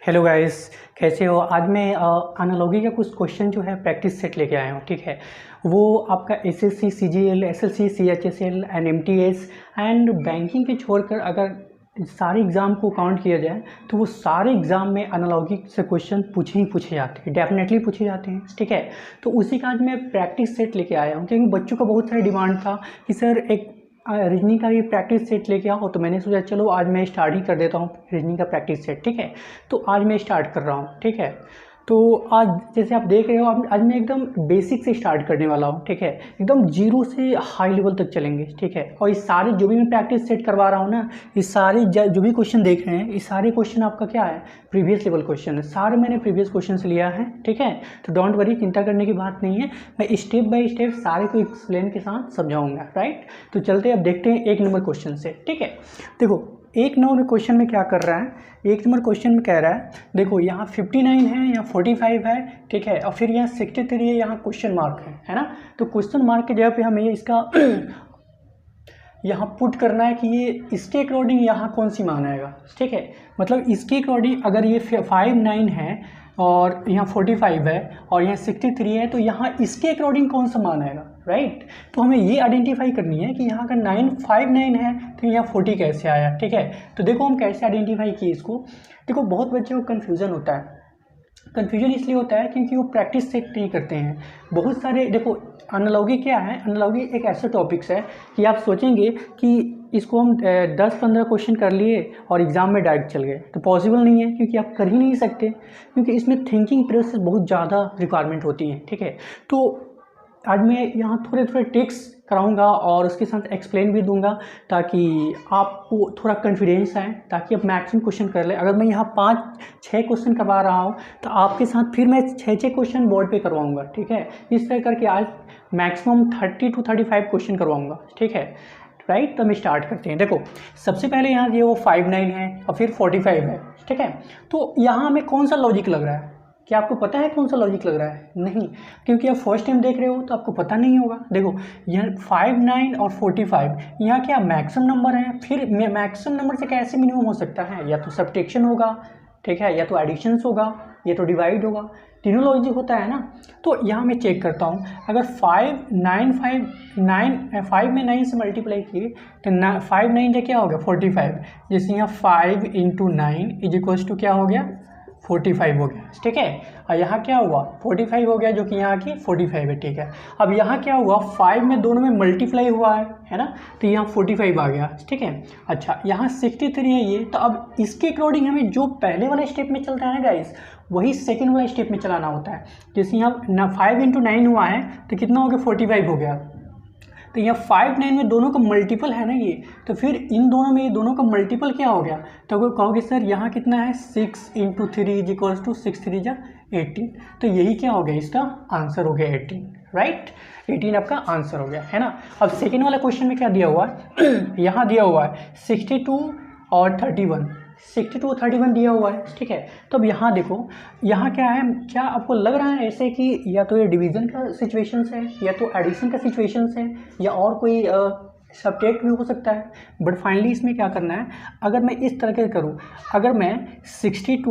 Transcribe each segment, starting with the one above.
Hello guys, कैसे हो। आज मैं एनालॉजी का कुछ क्वेश्चन जो है प्रैक्टिस सेट लेके आया हूँ। ठीक है, वो आपका SSC, CGL, SLC, CHSL and MTS and banking के छोड़कर अगर सारे एग्ज़ाम को काउंट किया जाए तो वो सारे एग्ज़ाम में एनालॉजी से क्वेश्चन पूछे जाते हैं, डेफिनेटली पूछे जाते हैं। ठीक है, तो उसी का आज मैं प्रैक्टिस सेट लेके आया हूँ क्योंकि बच्चों का बहुत सारा डिमांड था कि सर एक रीजनिंग का भी प्रैक्टिस सेट लेके आओ, तो मैंने सोचा चलो आज मैं स्टार्ट ही कर देता हूँ रीजनिंग का प्रैक्टिस सेट। ठीक है, तो आज मैं स्टार्ट कर रहा हूँ। ठीक है, तो आज जैसे आप देख रहे हो आज मैं एकदम बेसिक से स्टार्ट करने वाला हूँ। ठीक है, एकदम जीरो से हाई लेवल तक चलेंगे। ठीक है, और ये सारे जो भी मैं प्रैक्टिस सेट करवा रहा हूँ ना, ये सारे जो भी क्वेश्चन देख रहे हैं, ये सारे क्वेश्चन आपका क्या है, प्रीवियस लेवल क्वेश्चन है। सारे मैंने प्रीवियस क्वेश्चन से लिया है। ठीक है, तो डोंट वरी, चिंता करने की बात नहीं है। मैं स्टेप बाय स्टेप सारे को एक्सप्लेन के साथ समझाऊंगा। राइट, तो चलते अब देखते हैं 1 नंबर क्वेश्चन से। ठीक है, देखो 1 नंबर क्वेश्चन में क्या कर रहा है, 1 नंबर क्वेश्चन में कह रहा है, देखो यहाँ 59 है, यहाँ 45 है। ठीक है, और फिर यहाँ 63 है, यहाँ क्वेश्चन मार्क है ना। तो क्वेश्चन मार्क की जगह पे हमें इसका यहाँ पुट करना है कि ये इसके अकॉर्डिंग यहाँ कौन सी मान आएगा। ठीक है, मतलब इसके अकॉर्डिंग अगर ये 59 है और यहाँ 45 है और यहाँ 63 है, तो यहाँ इसके अकॉर्डिंग कौन सा मान आएगा। राइट, तो हमें ये आइडेंटिफाई करनी है कि यहाँ अगर 959 है तो यहाँ 40 कैसे आया। ठीक है, तो देखो हम कैसे आइडेंटिफाई किए इसको। देखो बहुत बच्चों को कन्फ्यूज़न होता है। कन्फ्यूजन इसलिए होता है क्योंकि वो प्रैक्टिस सेट नहीं करते हैं। बहुत सारे देखो, एनालॉजी क्या है, एनालॉजी एक ऐसा टॉपिक्स है कि आप सोचेंगे कि इसको हम 10-15 क्वेश्चन कर लिए और एग्ज़ाम में डायरेक्ट चल गए, तो पॉसिबल नहीं है क्योंकि आप कर ही नहीं सकते, क्योंकि इसमें थिंकिंग प्रोसेस बहुत ज़्यादा रिक्वायरमेंट होती है। ठीक है, तो आज मैं यहाँ थोड़े ट्रिक्स कराऊंगा और उसके साथ एक्सप्लेन भी दूंगा ताकि आपको थोड़ा कॉन्फिडेंस आए, ताकि आप मैक्सिमम क्वेश्चन कर ले। अगर मैं यहाँ 5-6 क्वेश्चन करवा रहा हूँ तो आपके साथ फिर मैं 6-6 क्वेश्चन बोर्ड पे करवाऊंगा। ठीक है, इस तरह करके आज मैक्सिमम 30 to 35 क्वेश्चन करवाऊंगा। ठीक है, राइट, तो हम स्टार्ट करते हैं। देखो सबसे पहले यहाँ ये वो 59 है और फिर 45 है। ठीक है, तो यहाँ हमें कौन सा लॉजिक लग रहा है, क्या आपको पता है कौन सा लॉजिक लग रहा है? नहीं, क्योंकि आप फर्स्ट टाइम देख रहे हो तो आपको पता नहीं होगा। देखो यहाँ 59 और 45 यहाँ क्या मैक्सिमम नंबर है, फिर मैक्सिमम नंबर से कैसे मिनिमम हो सकता है, या तो सब्ट्रैक्शन होगा, ठीक है, या तो एडिशंस होगा, या तो डिवाइड होगा, तीनों लॉजिक होता है ना। तो यहाँ मैं चेक करता हूँ, अगर 5 में 9 से मल्टीप्लाई किए तो 5 9 से क्या हो गया 45, जैसे यहाँ 5 × 9 इज इक्वल्स टू क्या हो गया 45 हो गया। ठीक है, और यहाँ क्या हुआ 45 हो गया, जो कि यहाँ की 45 है। ठीक है, अब यहाँ क्या हुआ 5 में दोनों में मल्टीप्लाई हुआ है ना, तो यहाँ 45 आ गया। ठीक है, अच्छा यहाँ 63 है ये, तो अब इसके अकॉर्डिंग हमें जो पहले वाले स्टेप में चलता है ना गाइस, वही सेकेंड वाले स्टेप में चलाना होता है। जैसे यहाँ 5 × 9 हुआ है तो कितना हो गया 45 हो गया, तो यहाँ 5 9 में दोनों का मल्टीपल है ना ये, तो फिर इन दोनों में ये दोनों का मल्टीपल क्या हो गया, तो अगर कहोगे सर यहाँ कितना है 6 × 3 इज इक्वल्स टू 6 3 जा 18, तो यही क्या हो गया, इसका आंसर हो गया 18। राइट, 18 आपका आंसर हो गया है ना। अब सेकेंड वाला क्वेश्चन में क्या दिया हुआ है यहाँ दिया हुआ है 62 और 31, 62 31 दिया हुआ है। ठीक है, तो अब यहाँ देखो, यहाँ क्या है, क्या आपको लग रहा है ऐसे कि या तो ये डिवीज़न का सिचुएशंस है, या तो एडिशन का सिचुएशंस है, या और कोई सब्ट्रैक्ट भी हो सकता है, बट फाइनली इसमें क्या करना है, अगर मैं इस तरह के करूँ, अगर मैं 62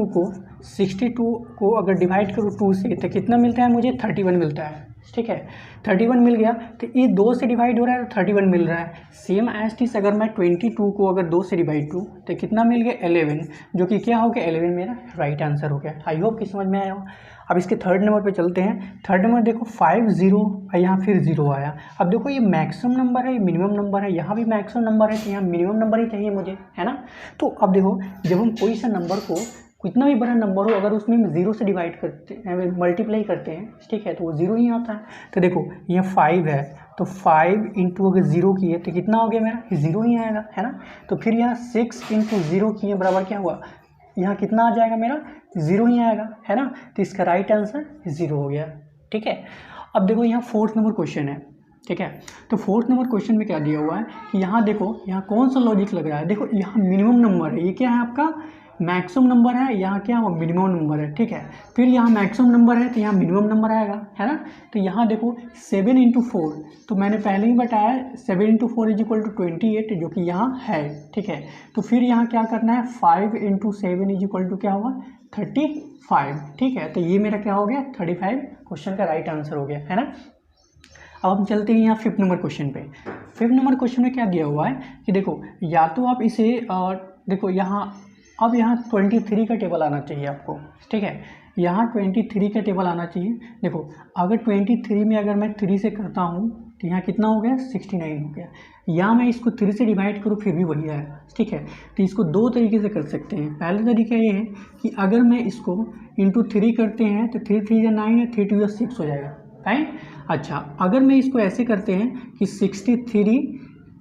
को अगर डिवाइड करूँ 2 से तो कितना मिलता है मुझे 31 मिलता है। ठीक है, 31 मिल गया, तो ये 2 से डिवाइड हो रहा है तो 31 मिल रहा है। सेम एज टिस अगर मैं 22 को अगर 2 से डिवाइड करूँ तो कितना मिल गया 11, जो कि क्या हो गया 11 मेरा राइट आंसर हो गया। आई होप कि समझ में आया हो। अब इसके थर्ड नंबर पे चलते हैं। थर्ड नंबर देखो 5 0 और यहाँ फिर 0 आया। अब देखो ये मैक्सिमम नंबर है, ये मिनिमम नंबर है, यहाँ भी मैक्सिमम नंबर है, तो यहाँ मिनिमम नंबर ही चाहिए मुझे, है ना। तो अब देखो जब हम कोई सा नंबर को, कितना भी बड़ा नंबर हो, अगर उसमें 0 से डिवाइड करते हैं, मल्टीप्लाई करते हैं, ठीक है, तो वो 0 ही आता है। तो देखो ये 5 है, तो 5 × अगर 0 किए तो कितना हो गया मेरा 0 ही आएगा, है ना। तो फिर यहाँ 6 × 0 किए बराबर क्या हुआ, यहाँ कितना आ जाएगा मेरा 0 ही आएगा, है ना। तो इसका राइट आंसर 0 हो गया। ठीक है, अब देखो यहाँ 4th नंबर क्वेश्चन है। ठीक है, तो 4th नंबर क्वेश्चन में क्या दिया हुआ है कि यहाँ देखो, यहाँ कौन सा लॉजिक लग रहा है, देखो यहाँ मिनिमम नंबर है, ये क्या है आपका मैक्सिमम नंबर है, यहाँ क्या हो मिनिमम नंबर है, ठीक है। फिर यहाँ मैक्सिमम नंबर है तो यहाँ मिनिमम नंबर आएगा, है ना। तो यहाँ देखो 7 इंटू 4, तो मैंने पहले ही बताया 7 इंटू 4 इज इक्वल टू 28, जो कि यहाँ है, ठीक है। तो फिर यहाँ क्या करना है, 5 इंटू 7 इज इक्वल टू क्या हुआ 35, ठीक है। तो ये मेरा क्या हो गया 35 क्वेश्चन का राइट आंसर हो गया, है ना। अब हम चलते हैं यहाँ 5th नंबर क्वेश्चन पे। 5th नंबर क्वेश्चन में क्या दिया हुआ है कि देखो, या तो आप इसे देखो यहाँ, अब यहाँ 23 का टेबल आना चाहिए आपको, ठीक है। यहाँ 23 का टेबल आना चाहिए। देखो अगर 23 में अगर मैं 3 से करता हूँ तो यहाँ कितना हो गया 69 हो गया। या मैं इसको 3 से डिवाइड करूँ फिर भी वही आएगा, ठीक है। तो इसको दो तरीके से कर सकते हैं। पहला तरीका ये है कि अगर मैं इसको इंटू 3 करते हैं तो 3 3 9 है, 3 2 6 हो जाएगा, राइट। अच्छा, अगर मैं इसको ऐसे करते हैं कि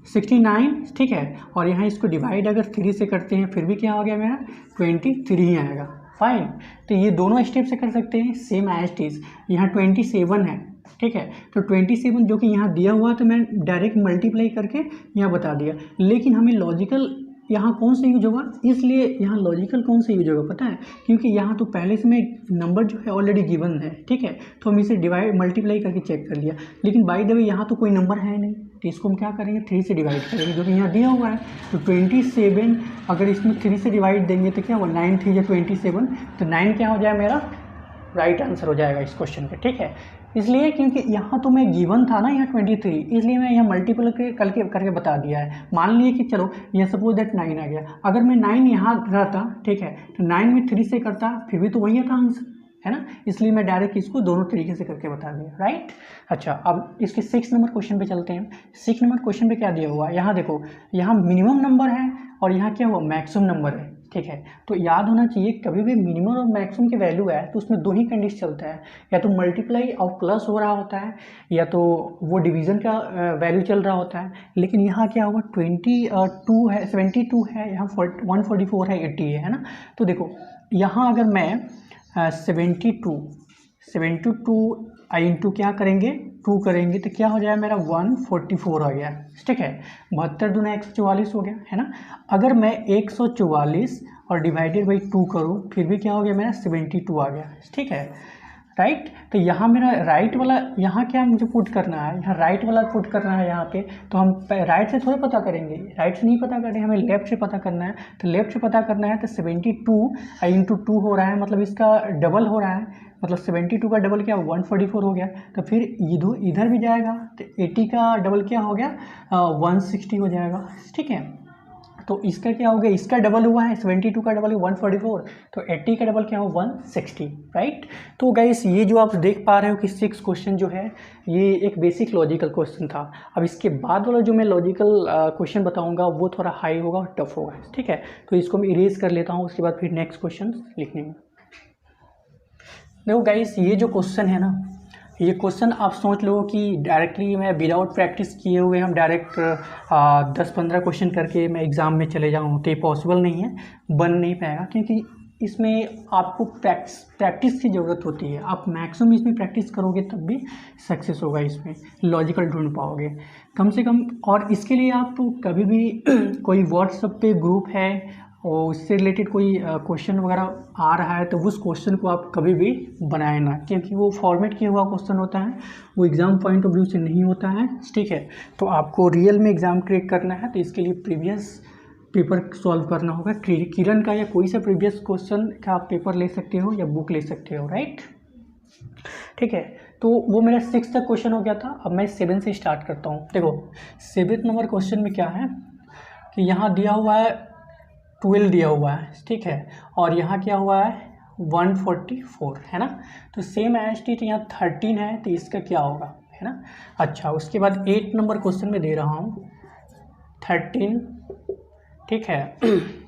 69, ठीक है, और यहाँ इसको डिवाइड अगर 3 से करते हैं फिर भी क्या हो गया मेरा 23 ही आएगा, फाइन। तो ये दोनों स्टेप से कर सकते हैं सेम एज इट इज। यहाँ 27 है, ठीक है। तो 27 जो कि यहाँ दिया हुआ तो मैं डायरेक्ट मल्टीप्लाई करके यहाँ बता दिया। लेकिन हमें लॉजिकल यहाँ कौन सा यूज होगा, इसलिए यहाँ लॉजिकल कौन सा यूज होगा पता है, क्योंकि यहाँ तो पहले से मैं नंबर जो है ऑलरेडी गिवन है, ठीक है। तो हम इसे डिवाइड मल्टीप्लाई करके चेक कर लिया। लेकिन बाय द वे यहाँ तो कोई नंबर है नहीं, तो इसको हम क्या करेंगे 3 से डिवाइड करेंगे, जो कि यहाँ दिया हुआ है। तो 27 अगर इसमें 3 से डिवाइड देंगे तो क्या हुआ 9 3 या 27, तो 9 क्या हो जाए मेरा राइट आंसर हो जाएगा इस क्वेश्चन का, ठीक है। इसलिए क्योंकि यहाँ तो मैं गिवन था ना यहाँ 23, इसलिए मैं यहाँ मल्टीपल करके बता दिया है। मान लिए कि चलो यहाँ सपोज दैट 9 आ गया, अगर मैं 9 यहाँ रहता, ठीक है, तो 9 में 3 से करता फिर भी तो वही था आंसर, है ना। इसलिए मैं डायरेक्ट इसको दोनों तरीके से करके बता दिया, राइट। अच्छा, अब इसके 6 नंबर क्वेश्चन पे चलते हैं। 6 नंबर क्वेश्चन पे क्या दिया हुआ है, यहाँ देखो, यहाँ मिनिमम नंबर है और यहाँ क्या हुआ मैक्सिमम नंबर है, ठीक है। तो याद होना चाहिए कभी भी मिनिमम और मैक्सिमम की वैल्यू है तो उसमें दो ही कंडीशन चलता है, या तो मल्टीप्लाई और प्लस हो रहा होता है, या तो वो डिवीजन का वैल्यू चल रहा होता है। लेकिन यहाँ क्या हुआ 22 है, 72 है, यहाँ 144 है, 80 है ना। तो देखो यहाँ अगर मैं 72 इंटू क्या करेंगे 2 करेंगे तो क्या हो जाएगा मेरा 144 आ गया, ठीक है। 72 दूना 144 हो गया, है ना। अगर मैं 144 और डिवाइडेड बाई 2 करूँ फिर भी क्या हो गया मेरा 72 आ गया, ठीक है, राइट। तो यहाँ मेरा राइट वाला, यहाँ क्या मुझे पुट करना है, यहाँ राइट वाला पुट करना है यहाँ पे। तो हम राइट से थोड़ा पता करेंगे, राइट से नहीं पता करेंगे, हमें लेफ्ट से पता करना है। तो लेफ्ट से पता करना है तो 72 इंटू 2 हो रहा है, मतलब इसका डबल हो रहा है, मतलब 72 का डबल क्या 144 हो गया। तो फिर इधर भी जाएगा तो 80 का डबल क्या हो गया 160 हो जाएगा, ठीक है। तो इसका क्या हो गया, इसका डबल हुआ है 72 का डबल 144, तो 80 का डबल क्या हो 160, राइट। तो गाइस ये जो आप देख पा रहे हो कि 6 क्वेश्चन जो है ये एक बेसिक लॉजिकल क्वेश्चन था। अब इसके बाद वाला जो मैं लॉजिकल क्वेश्चन बताऊंगा वो थोड़ा हाई होगा और टफ होगा, ठीक है। तो इसको मैं इरेज कर लेता हूँ, उसके बाद फिर नेक्स्ट क्वेश्चन लिखने में। देखो गाइस ये जो क्वेश्चन है ना, ये क्वेश्चन आप सोच लो कि डायरेक्टली मैं विदाउट प्रैक्टिस किए हुए हम डायरेक्ट 10-15 क्वेश्चन करके मैं एग्ज़ाम में चले जाऊँ तो ये पॉसिबल नहीं है, बन नहीं पाएगा। क्योंकि इसमें आपको प्रैक्टिस की ज़रूरत होती है। आप मैक्सिमम इसमें प्रैक्टिस करोगे तब भी सक्सेस होगा, इसमें लॉजिकल ढूंढ पाओगे कम से कम। और इसके लिए आप कभी भी कोई व्हाट्सएप पे ग्रुप है और उससे रिलेटेड कोई क्वेश्चन वगैरह आ रहा है तो उस क्वेश्चन को आप कभी भी बनाए ना, क्योंकि वो फॉर्मेट किया हुआ क्वेश्चन होता है, वो एग्ज़ाम पॉइंट ऑफ व्यू से नहीं होता है, ठीक है। तो आपको रियल में एग्ज़ाम क्रैक करना है तो इसके लिए प्रीवियस पेपर सॉल्व करना होगा। किरण का या कोई सा प्रीवियस क्वेश्चन का आप पेपर ले सकते हो या बुक ले सकते हो, राइट, ठीक है। तो वो मेरा 6 तक क्वेश्चन हो गया था। अब मैं 7 से स्टार्ट करता हूँ। देखो 7 नंबर क्वेश्चन में क्या है कि यहाँ दिया हुआ है 12 दिया हुआ है, ठीक है, और यहाँ क्या हुआ है 144, है ना। तो सेम एज टी यहाँ 13 है तो इसका क्या होगा, है ना। अच्छा, उसके बाद 8 नंबर क्वेश्चन में दे रहा हूँ 13, ठीक है।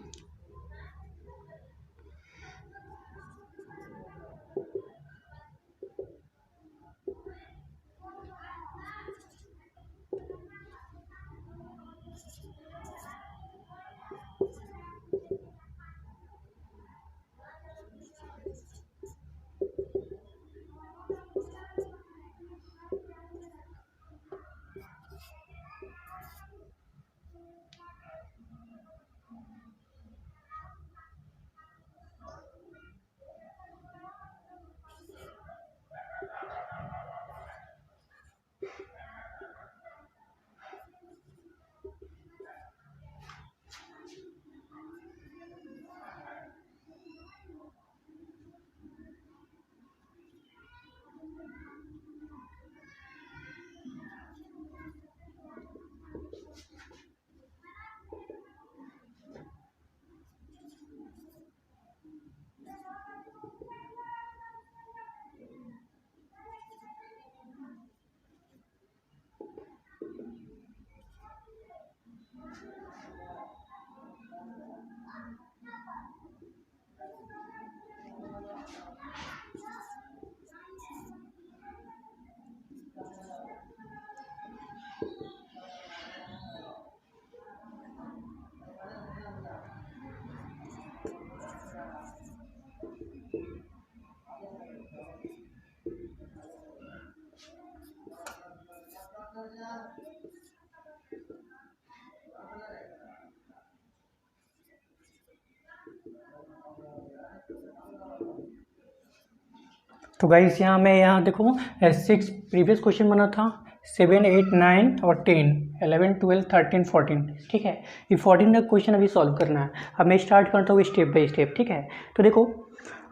तो गाइस यहाँ देखो 6 प्रीवियस क्वेश्चन बना था, 7, 8, 9 और 10, 11, 12, 13, 14, ठीक है। ये 14 का क्वेश्चन अभी सॉल्व करना है। अब मैं स्टार्ट करता हूँ स्टेप बाय स्टेप, ठीक है। तो देखो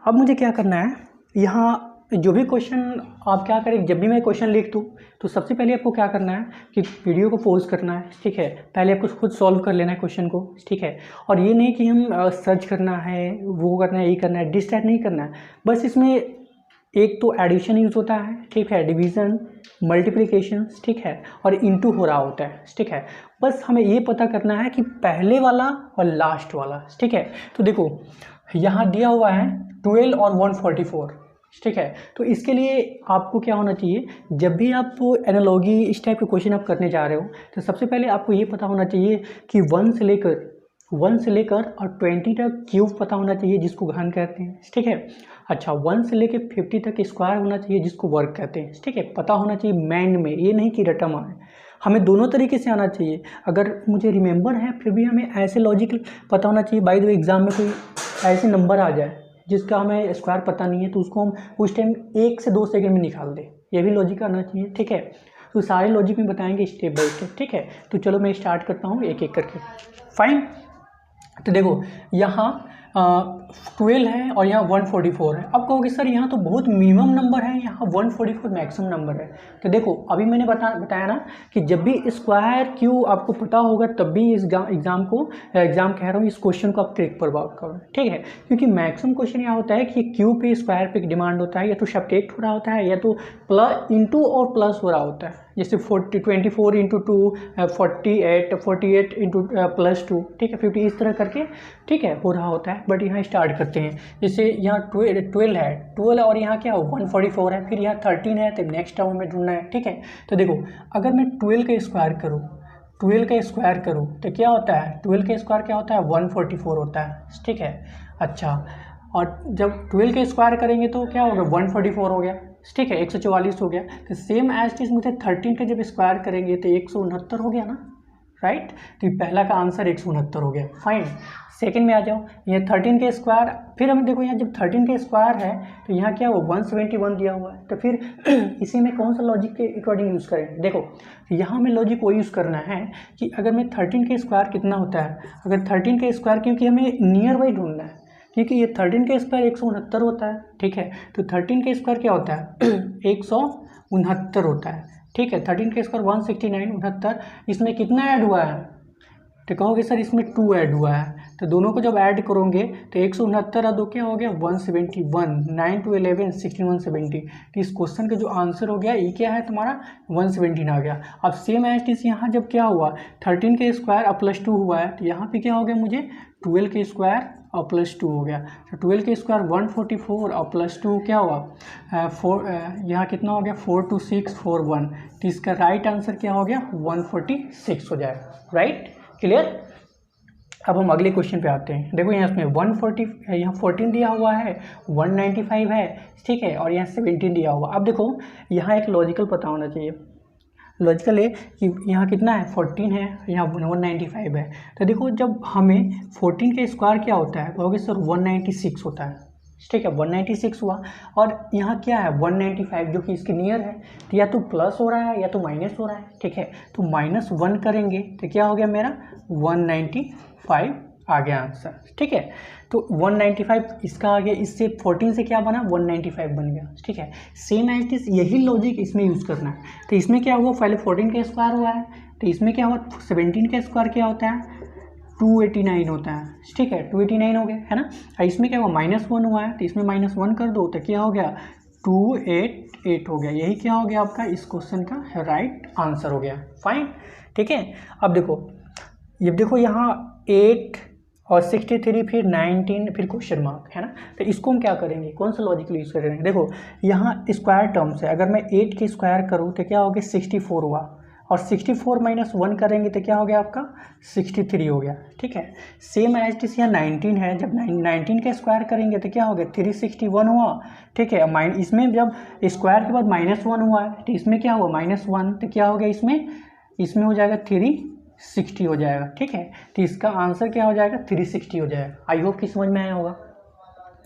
अब मुझे क्या करना है, यहाँ जो भी क्वेश्चन आप क्या करें, जब भी मैं क्वेश्चन लिख दूँ तो सबसे पहले आपको क्या करना है कि वीडियो को पॉज करना है, ठीक है। पहले आपको खुद सॉल्व कर लेना है क्वेश्चन को, ठीक है। और ये नहीं कि हम सर्च करना है, वो करना है, ये करना है, डिस्ट्रैक्ट नहीं करना है। बस इसमें एक तो एडिशन यूज़ होता है, ठीक है, डिवीज़न, मल्टीप्लिकेशन, ठीक है, और इनटू हो रहा होता है, ठीक है। बस हमें ये पता करना है कि पहले वाला और लास्ट वाला, ठीक है। तो देखो यहाँ दिया हुआ है 12 और 144, ठीक है। तो इसके लिए आपको क्या होना चाहिए, जब भी आप एनालॉजी इस टाइप के क्वेश्चन आप करने जा रहे हो तो सबसे पहले आपको ये पता होना चाहिए कि 1 से लेकर और 20 तक क्यूब पता होना चाहिए, जिसको घन कहते हैं, ठीक है। अच्छा 1 से लेकर 50 तक स्क्वायर होना चाहिए, जिसको वर्ग कहते हैं, ठीक है। पता होना चाहिए मैंड में, ये नहीं कि रटम आए, हमें दोनों तरीके से आना चाहिए। अगर मुझे रिमेंबर है फिर भी हमें ऐसे लॉजिक पता होना चाहिए। बाय द वे एग्जाम में कोई ऐसे नंबर आ जाए जिसका हमें स्क्वायर पता नहीं है तो उसको हम उस टाइम 1 से 2 सेकंड में निकाल दें, ये भी लॉजिक आना चाहिए, ठीक है। तो सारे लॉजिक में बताएंगे स्टेप बाय स्टेप, ठीक है। तो चलो मैं स्टार्ट करता हूँ एक एक करके, फाइन। तो देखो यहाँ 12 है और यहाँ 144 है। अब कहोगे सर यहाँ तो बहुत मिनिमम नंबर है, यहाँ 144 मैक्सिमम नंबर है। तो देखो अभी मैंने बताया ना कि जब भी स्क्वायर क्यू आपको पता होगा तब भी इस एग्जाम कह रहा हूँ, इस क्वेश्चन को आप ट्रिक पर वर्क करो, ठीक है। क्योंकि मैक्सिमम क्वेश्चन यहाँ होता है कि क्यू पे स्क्वायर पे डिमांड होता है, या तो सब्ट्रैक्ट हो रहा होता है या तो प्लस इंटू और प्लस हो रहा होता है। जैसे 24 इंटू 2 48 इंटू +2, ठीक है, 50, इस तरह करके, ठीक है, हो रहा होता है। बट यहाँ स्टार्ट करते हैं, जैसे यहाँ 12 है, 12 और यहाँ क्या 144 है, फिर यहाँ 13 है, तो नेक्स्ट टर्म में ढूंढना है, ठीक है। तो देखो अगर मैं 12 का स्क्वायर करूँ तो क्या होता है, 12 का स्क्वायर क्या होता है 144 होता है, ठीक है। अच्छा और जब 12 का स्क्वायर करेंगे तो क्या होगा 144 हो गया, ठीक है, 144 हो गया। तो सेम एज चीज मुझे 13 का जब स्क्वायर करेंगे तो 169 हो गया ना, राइट। तो पहला का आंसर 169 हो गया, फाइन। सेकंड में आ जाओ, ये 13 के स्क्वायर, फिर हम देखो यहाँ जब 13 के स्क्वायर है तो यहाँ क्या हो 171 दिया हुआ है। तो फिर इसी में कौन सा लॉजिक के अकॉर्डिंग यूज़ करें, देखो यहाँ में लॉजिक वो यूज़ करना है कि अगर मैं 13 के स्क्वायर कितना होता है, अगर 13 के स्क्वायर, क्योंकि हमें नियर बाई ढूंढना है, क्योंकि ये 13 का स्क्वायर 169 होता है, ठीक है। तो 13 का स्क्वायर क्या होता है 169 होता है, ठीक है। 13 का स्क्वायर 169, 69, इसमें कितना ऐड हुआ है, तो कहोगे सर इसमें 2 ऐड हुआ है। तो दोनों को जब ऐड करोगे तो 169 और 2 क्या हो गया 171, 9 to 11 16, 170। तो इस क्वेश्चन का जो आंसर हो गया ये क्या है तुम्हारा 117 आ गया। अब सेम एज इट यहाँ जब क्या हुआ 13 के स्क्वायर और +2 हुआ है, तो यहाँ पे क्या हो गया मुझे 12 के स्क्वायर और +2 हो गया। तो 12 के स्क्वायर 144 और +2 क्या हुआ 4, यहाँ कितना हो गया 4 2 6 4 1। तो इसका राइट आंसर क्या हो गया 146 हो जाएगा, राइट, क्लियर। अब हम अगले क्वेश्चन पे आते हैं। देखो यहाँ इसमें 140, यहाँ 14 दिया हुआ है, 195 है, ठीक है, और यहाँ 17 दिया हुआ। अब देखो यहाँ एक लॉजिकल पता होना चाहिए, लॉजिकल है कि यहाँ कितना है 14 है, यहाँ 195 है। तो देखो जब हमें 14 का स्क्वायर क्या होता है, कहोगे सर 196 होता है, ठीक है, 196 हुआ। और यहाँ क्या है 195 जो कि इसके नियर है, तो या तो प्लस हो रहा है या तो माइनस हो रहा है, ठीक है। तो -1 करेंगे तो क्या हो गया मेरा 195 आ गया आंसर, ठीक है। तो 195 इसका आ गया, इससे 14 से क्या बना 195 बन गया, ठीक है। सेम एज इट, यही लॉजिक इसमें यूज़ करना है। तो इसमें क्या हुआ, पहले 14 का स्क्वायर हुआ है, तो इसमें क्या हुआ 17 का स्क्वायर क्या होता है 289 होता है, ठीक है, 289 हो गया, है ना। और इसमें क्या हुआ -1 हुआ है, तो इसमें -1 कर दो तो क्या हो गया 288 हो गया। यही क्या हो गया आपका इस क्वेश्चन का राइट आंसर हो गया, फाइन, ठीक है। अब देखो ये देखो यहाँ 8 और 63 फिर 19 फिर क्वेश्चन मार्क, है ना। तो इसको हम क्या करेंगे, कौन सा लॉजिक यूज़ करेंगे, देखो यहाँ स्क्वायर टर्म्स है, अगर मैं 8 की स्क्वायर करूँ तो क्या हो गया 64 हुआ, और 64 -1 करेंगे तो क्या हो गया आपका 63 हो गया, ठीक है। सेम एज इट यहाँ 19 है, जब 19 का स्क्वायर करेंगे तो क्या हो गया 361 हुआ, ठीक है। इसमें जब स्क्वायर के बाद -1 हुआ है तो इसमें क्या हुआ -1, तो क्या हो गया इसमें हो जाएगा 360 हो जाएगा, ठीक है। तो इसका आंसर क्या हो जाएगा 360 हो जाएगा। आई होप कि समझ में आया होगा।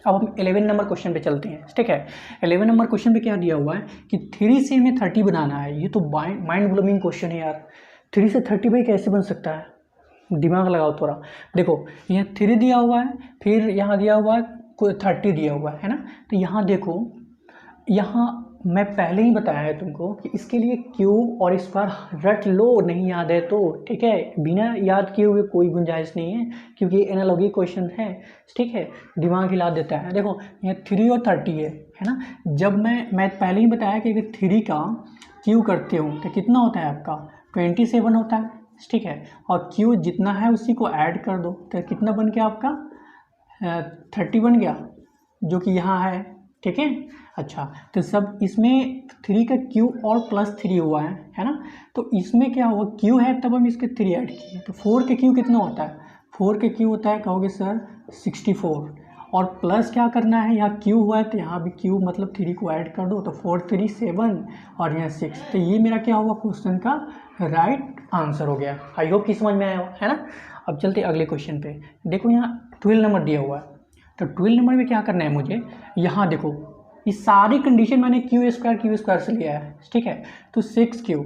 अब हम 11 नंबर क्वेश्चन पे चलते हैं, ठीक है। 11 नंबर क्वेश्चन पे क्या दिया हुआ है कि 3 से हमें 30 बनाना है। ये तो माइंड ब्लोइंग क्वेश्चन है यार। 3 से 30 भाई कैसे बन सकता है, दिमाग लगाओ थोड़ा। देखो यहाँ 3 दिया हुआ है, फिर यहाँ दिया हुआ है कोई 30 दिया हुआ है ना। तो यहाँ देखो, यहाँ मैं पहले ही बताया है तुमको कि इसके लिए क्यूब और स्क्वायर रट लो, नहीं याद है तो, ठीक है। बिना याद किए हुए कोई गुंजाइश नहीं है, क्योंकि एनालॉजी क्वेश्चन है, ठीक है। दिमाग हिला देता है। देखो यहाँ 3 और 30 है ना। जब मैं पहले ही बताया कि अगर 3 का क्यू करते हो तो कितना होता है आपका 27 होता है, ठीक है। और क्यू जितना है उसी को ऐड कर दो तो कितना बन गया आपका 30 बन गया, जो कि यहाँ है, ठीक है। अच्छा, तो सब इसमें 3 का क्यू और +3 हुआ है ना। तो इसमें क्या हुआ, क्यू है तब हम इसके 3 ऐड किए, तो 4 के क्यू कितना होता है, 4 के क्यू होता है, कहोगे सर 64, और प्लस क्या करना है, यहाँ क्यू हुआ है तो यहाँ भी क्यू मतलब 3 को ऐड कर दो, तो 4 3 7 और यहाँ 6। तो ये मेरा क्या हुआ, क्वेश्चन का राइट आंसर हो गया। आई होप कि समझ में आया हो, है ना। अब चलते अगले क्वेश्चन पे। देखो यहाँ 12 नंबर दिया हुआ है, तो 12 नंबर में क्या करना है मुझे, यहाँ देखो ये सारी कंडीशन मैंने क्यू स्क्वायर से लिया है, ठीक है। तो 6 क्यू,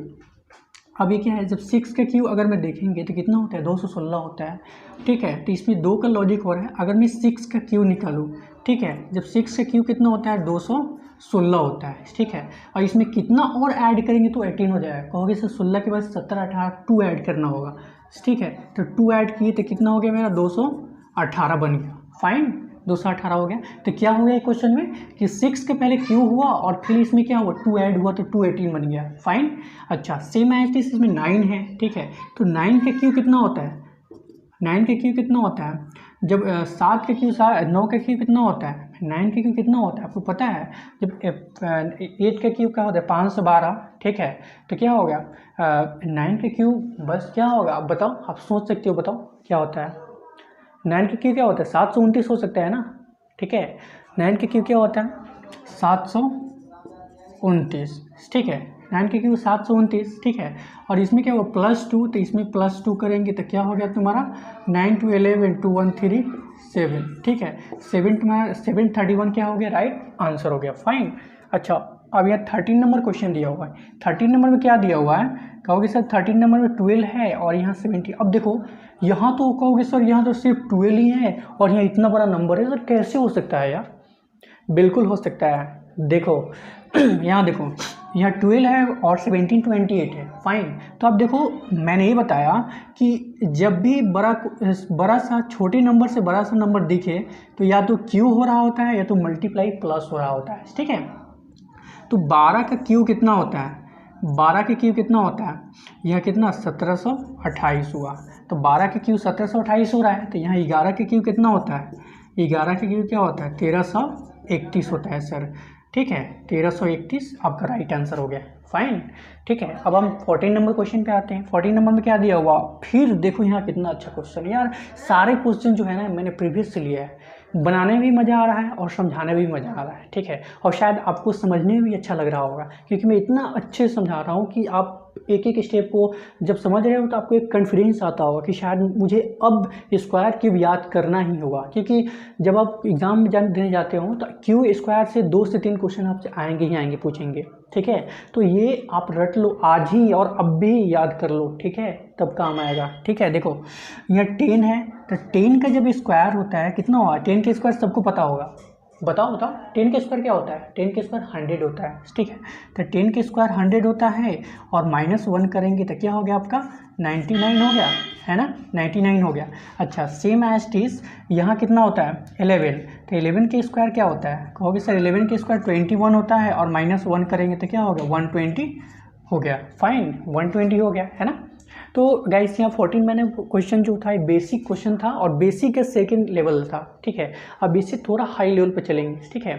अब ये क्या है, जब 6 का क्यू अगर मैं देखेंगे तो कितना होता है 216 होता है, ठीक है। तो इसमें 2 का लॉजिक हो रहा है, अगर मैं 6 का क्यू निकालूँ, ठीक है, जब 6 का क्यू कितना होता है 216 होता है, ठीक है। और इसमें कितना और ऐड करेंगे तो 18 हो जाएगा, कहोगे सर 16 के बाद 17 18 2 ऐड करना होगा, ठीक है। तो 2 ऐड किए तो कितना हो गया मेरा 218 बन गया, फाइन 218 हो गया। तो क्या हो गया क्वेश्चन में कि 6 के पहले क्यू हुआ और फिर इसमें क्या हुआ 2 ऐड हुआ तो 218 बन गया, फाइन। अच्छा, सेम एज इट इसमें 9 है, ठीक है। तो 9 का क्यू कितना होता है, 9 का क्यू कितना होता है, जब 7 का क्यू 9 का क्यू कितना होता है, 9 का क्यू कितना होता है आपको पता है, जब 8 का क्यू क्या होता है 512, ठीक है। तो क्या हो गया 9 का क्यू, बस क्या होगा आप बताओ, आप सोच सकते हो, बताओ क्या होता है। 9 का क्यू क्या होता है 729 हो सकता है ना, ठीक है। 9 का क्यू क्या होता है 729, ठीक है। 9 का क्यू 729, ठीक है। और इसमें क्या हुआ +2, तो इसमें +2 करेंगे तो क्या हो गया तुम्हारा 9 2 11 2 1 3 7, ठीक है। 7 तुम्हारा 731 क्या हो गया, राइट आंसर हो गया, फाइन। अच्छा, अब यहाँ 13 नंबर क्वेश्चन दिया हुआ है। 13 नंबर में क्या दिया हुआ है, कहोगे सर 13 नंबर में 12 है और यहाँ 70। अब देखो यहाँ तो कहोगे सर यहाँ तो सिर्फ 12 ही है और यहाँ इतना बड़ा नंबर है, सर कैसे हो सकता है यार, बिल्कुल हो सकता है। देखो यहाँ देखो, यहाँ 12 है और 17 28 है, फाइन। तो अब देखो मैंने ये बताया कि जब भी बड़ा सा छोटे नंबर से बड़ा सा नंबर दिखे तो या तो क्यू हो रहा होता है या तो मल्टीप्लाई प्लस हो रहा होता है, ठीक है। तो 12 का क्यू कितना होता है, 12 का क्यू कितना होता है, यह कितना 1728 हुआ, तो 12 का क्यू 1728 हो रहा है। तो यहाँ 11 का क्यू कितना होता है, 11 का क्यू क्या होता है 1331 होता है सर, ठीक है। 1331 आपका राइट आंसर हो गया, फाइन, ठीक है। अब हम 14 नंबर क्वेश्चन पे आते हैं। 14 नंबर में क्या दिया हुआ, फिर देखो यहाँ कितना अच्छा क्वेश्चन यार। सारे क्वेश्चन जो है ना मैंने प्रीवियस से लिया है, बनाने में भी मज़ा आ रहा है और समझाने में भी मज़ा आ रहा है, ठीक है। और शायद आपको समझने में भी अच्छा लग रहा होगा, क्योंकि मैं इतना अच्छे से समझा रहा हूँ कि आप एक एक स्टेप को जब समझ रहे हो तो आपको एक कॉन्फिडेंस आता होगा कि शायद मुझे अब स्क्वायर क्यूब याद करना ही होगा, क्योंकि जब आप एग्ज़ाम में देने जाते हो तो क्यू स्क्वायर से 2 से 3 क्वेश्चन आपसे आएंगे ही आएंगे, पूछेंगे, ठीक है। तो ये आप रट लो आज ही और अब भी याद कर लो, ठीक है, तब काम आएगा, ठीक है। देखो यहाँ 10 है, तो 10 का जब स्क्वायर होता है कितना हुआ, 10 का स्क्वायर सबको पता होगा, बताओ बताओ 10 का स्क्वायर क्या होता है, 10 का स्क्वायर 100 होता है, ठीक है। तो 10 का स्क्वायर 100 होता है और -1 करेंगे तो क्या हो गया आपका 99 हो गया, है ना, 99 हो गया। अच्छा, सेम एज इट यहाँ कितना होता है 11, तो 11 के स्क्वायर क्या होता है, कहोगे सर 11 के स्क्वायर 21 होता है और -1 करेंगे तो क्या हो गया 120 हो गया, फाइन 120 हो गया, है ना। तो गाइस यहाँ 14 मैंने क्वेश्चन जो था बेसिक क्वेश्चन था और बेसिक का सेकंड लेवल था, ठीक है। अब इससे थोड़ा हाई लेवल पे चलेंगे, ठीक है,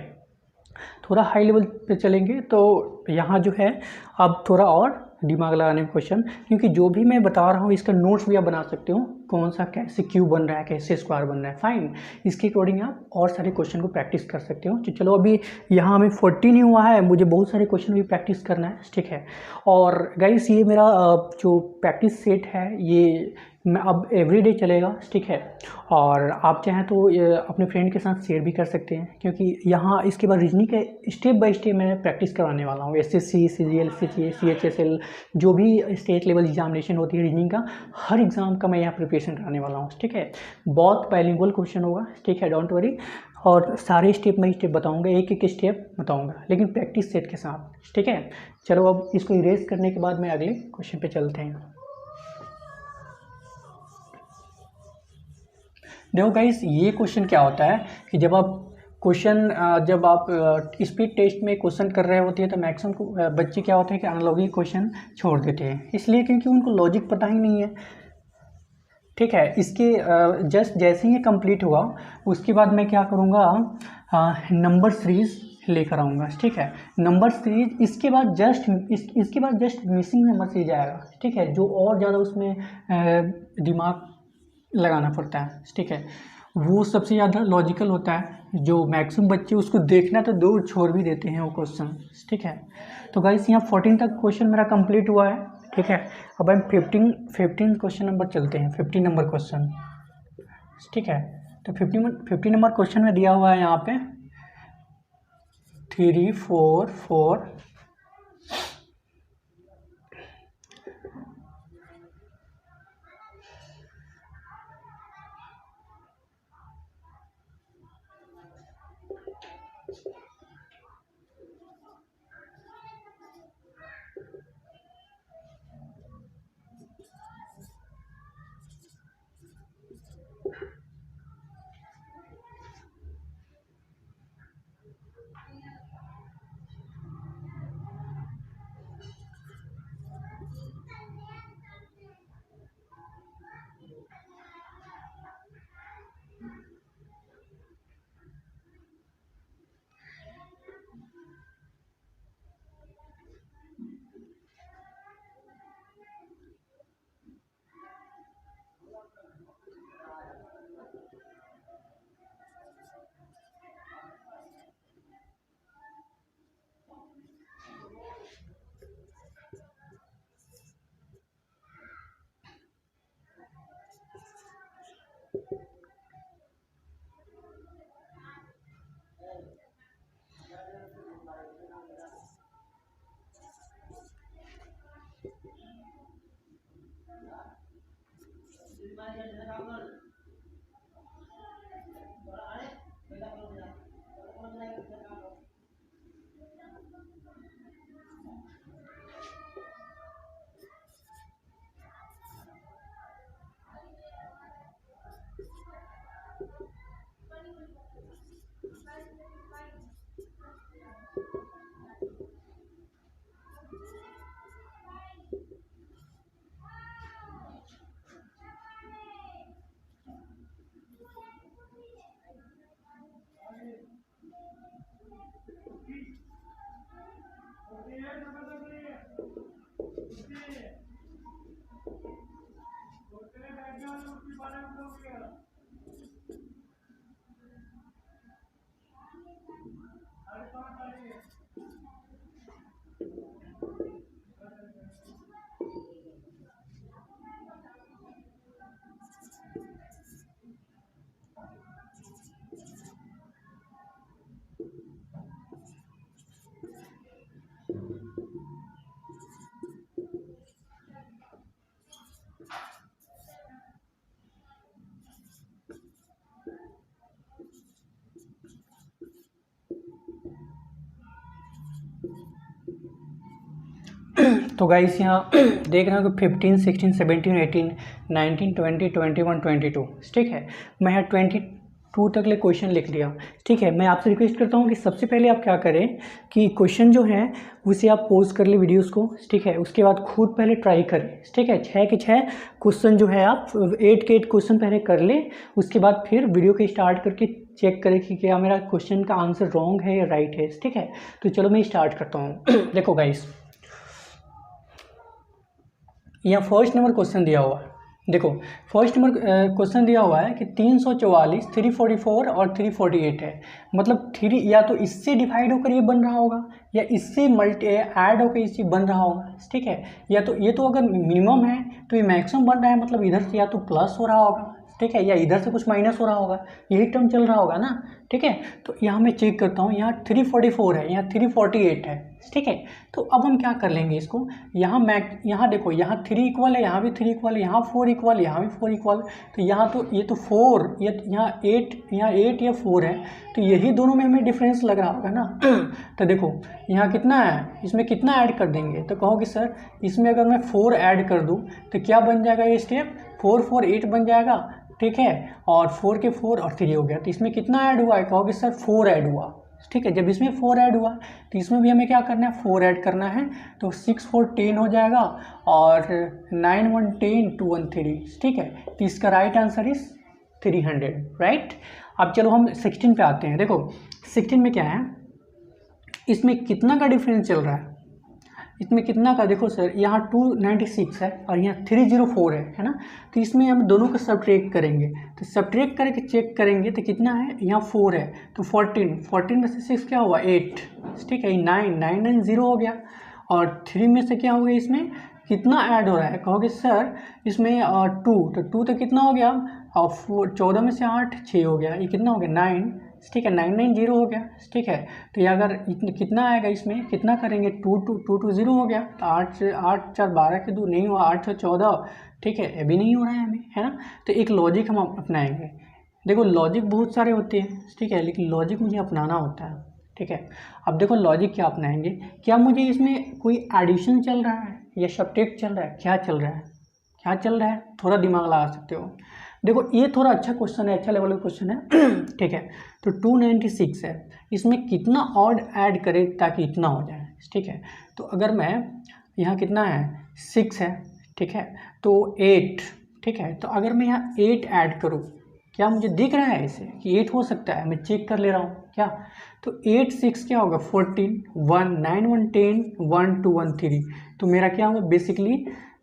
थोड़ा हाई लेवल पे चलेंगे। तो यहाँ जो है अब थोड़ा और दिमाग लगाने का क्वेश्चन, क्योंकि जो भी मैं बता रहा हूँ इसका नोट्स भी आप बना सकते हो, कौन सा कैसे क्यूब बन रहा है, कैसे स्क्वायर बन रहा है, फाइन। इसके अकॉर्डिंग आप और सारे क्वेश्चन को प्रैक्टिस कर सकते हो। तो चलो अभी यहाँ हमें 14 ही हुआ है, मुझे बहुत सारे क्वेश्चन भी प्रैक्टिस करना है, ठीक है। और गाइस ये मेरा जो प्रैक्टिस सेट है ये मैं अब एवरीडे चलेगा, ठीक है। और आप चाहें तो अपने फ्रेंड के साथ शेयर भी कर सकते हैं, क्योंकि यहाँ इसके बाद रीजनिंग के स्टेप बाय स्टेप मैं प्रैक्टिस करवाने वाला हूँ। एसएससी, सीजीएल, सीएचएसएल, जो भी स्टेट लेवल एग्जामिनेशन होती है रीजनिंग का, हर एग्ज़ाम का मैं यहाँ प्रिपरेशन कराने वाला हूँ, ठीक है। बहुत बाइलिंगुअल क्वेश्चन होगा, ठीक है, डोंट वरी। और सारे स्टेप बाई स्टेप बताऊँगा, एक एक स्टेप बताऊँगा, लेकिन प्रैक्टिस सेट के साथ, ठीक है। चलो अब इसको इरेज करने के बाद मैं अगले क्वेश्चन पे चलते हैं। देखो गाइस, ये क्वेश्चन क्या होता है कि जब आप स्पीड टेस्ट में क्वेश्चन कर रहे होते हैं तो मैक्सिमम बच्चे क्या होते हैं कि एनालॉजी क्वेश्चन छोड़ देते हैं, इसलिए क्योंकि उनको लॉजिक पता ही नहीं है, ठीक है। इसके जस्ट जैसे ही ये कंप्लीट हुआ उसके बाद मैं क्या करूँगा, नंबर सीरीज लेकर आऊँगा, ठीक है। नंबर सीरीज इसके बाद जस्ट मिसिंग नंबर सीरीज आएगा, ठीक है, जो और ज़्यादा उसमें दिमाग लगाना पड़ता है, ठीक है। वो सबसे ज़्यादा लॉजिकल होता है, जो मैक्सिमम बच्चे उसको देखना तो दूर छोड़ भी देते हैं वो क्वेश्चन, ठीक है। तो गाइस यहाँ 14 तक क्वेश्चन मेरा कंप्लीट हुआ है, ठीक है। अब हम 15 क्वेश्चन नंबर चलते हैं, 15 नंबर क्वेश्चन, ठीक है। तो 50 नंबर क्वेश्चन में दिया हुआ है यहाँ पे 3 4 4 तो गाइस यहाँ देख रहे हो कि 15 16 17 18 19 20 21 22, ठीक है। मैं यहाँ 22 तक ले क्वेश्चन लिख दिया, ठीक है। मैं आपसे रिक्वेस्ट करता हूँ कि सबसे पहले आप क्या करें कि क्वेश्चन जो है उसे आप पॉज कर ले वीडियोस को, ठीक है। उसके बाद खुद पहले ट्राई करें, ठीक है। 6 के 6 क्वेश्चन जो है आप 8 के 8 क्वेश्चन पहले कर ले, उसके बाद फिर वीडियो के स्टार्ट करके चेक करें कि क्या मेरा क्वेश्चन का आंसर रॉन्ग है या राइट है, ठीक है। तो चलो मैं स्टार्ट करता हूँ। देखो गाइस, यहाँ फर्स्ट नंबर क्वेश्चन दिया हुआ है, देखो फर्स्ट नंबर क्वेश्चन दिया हुआ है कि 344, 344 और 348 है, मतलब 3 या तो इससे डिवाइड होकर ये बन रहा होगा या इससे मल्टी ऐड होकर इसी बन रहा होगा, ठीक है। या तो ये तो अगर मिनिमम है तो ये मैक्सिमम बन रहा है, मतलब इधर से या तो प्लस हो रहा होगा, ठीक है, या इधर से कुछ माइनस हो रहा होगा, यही टर्म चल रहा होगा ना, ठीक है। तो यहाँ मैं चेक करता हूँ, यहाँ 344 है, यहाँ 348 है, ठीक है। तो अब हम क्या कर लेंगे इसको, यहाँ देखो, यहाँ 3 इक्वल है, यहाँ भी 3 इक्वल है, यहाँ 4 इक्वल, यहाँ भी 4 इक्वल, तो यहाँ तो ये तो 4, ये यहाँ 8 या 4 है, तो यही दोनों में हमें डिफरेंस लग रहा होगा ना। तो देखो यहाँ कितना है, इसमें कितना ऐड कर देंगे, तो कहोगे सर इसमें अगर मैं 4 ऐड कर दूँ तो क्या बन जाएगा, ये स्टेप 4 4 8 बन जाएगा, ठीक है, और 4 के 4 और 3 हो गया, तो इसमें कितना ऐड हुआ है, कहोगे सर 4 ऐड हुआ, ठीक है। जब इसमें 4 ऐड हुआ तो इसमें भी हमें क्या करना है, 4 ऐड करना है, तो 6 4 10 हो जाएगा, और 9 1 10 2 1 3, ठीक है। तो इसका राइट आंसर इज 300, राइट। अब चलो हम 16 पे आते हैं। देखो 16 में क्या है, इसमें कितना का डिफरेंस चल रहा है, इसमें कितना का, देखो सर यहाँ 296 है और यहाँ 304 है ना, तो इसमें हम दोनों को सब्ट्रैक्ट करेंगे, तो सब्ट्रैक्ट करके चेक करेंगे तो कितना है, यहाँ 4 है, तो 14 में से 6 क्या हुआ, 8, ठीक है, 9 0 हो गया, और 3 में से क्या हो गया, इसमें कितना ऐड हो रहा है, कहोगे सर इसमें 2, तो 2 तो कितना हो गया, और 14 में से 8 6 हो गया, ये कितना हो गया 9, ठीक है, 990 हो गया, ठीक है। तो ये अगर कितना आएगा, इसमें कितना करेंगे, 2 0 हो गया, तो 8 4 12 के 2 नहीं हुआ, 8 14, ठीक है, अभी नहीं हो रहा है हमें, है ना। तो एक लॉजिक हम अपनाएंगे, देखो लॉजिक बहुत सारे होते हैं, ठीक है, लेकिन लॉजिक मुझे अपनाना होता है, ठीक है। अब देखो लॉजिक क्या अपनाएंगे, क्या मुझे इसमें कोई एडिशन चल रहा है या सब्ट्रैक्ट चल रहा है, क्या चल रहा है, क्या चल रहा है, थोड़ा दिमाग लगा सकते हो। देखो ये थोड़ा अच्छा क्वेश्चन है, अच्छा लेवल का क्वेश्चन है, ठीक है। तो 296 है, इसमें कितना ऑड ऐड करें ताकि इतना हो जाए, ठीक है। तो अगर मैं यहाँ कितना है 6 है, ठीक है, तो 8, ठीक है, तो अगर मैं यहाँ 8 ऐड करूँ, क्या मुझे दिख रहा है इसे कि 8 हो सकता है, मैं चेक कर ले रहा हूँ क्या, तो 8 6 क्या होगा 14, 1 9 1 10 1 2 1 3, तो मेरा क्या होगा, बेसिकली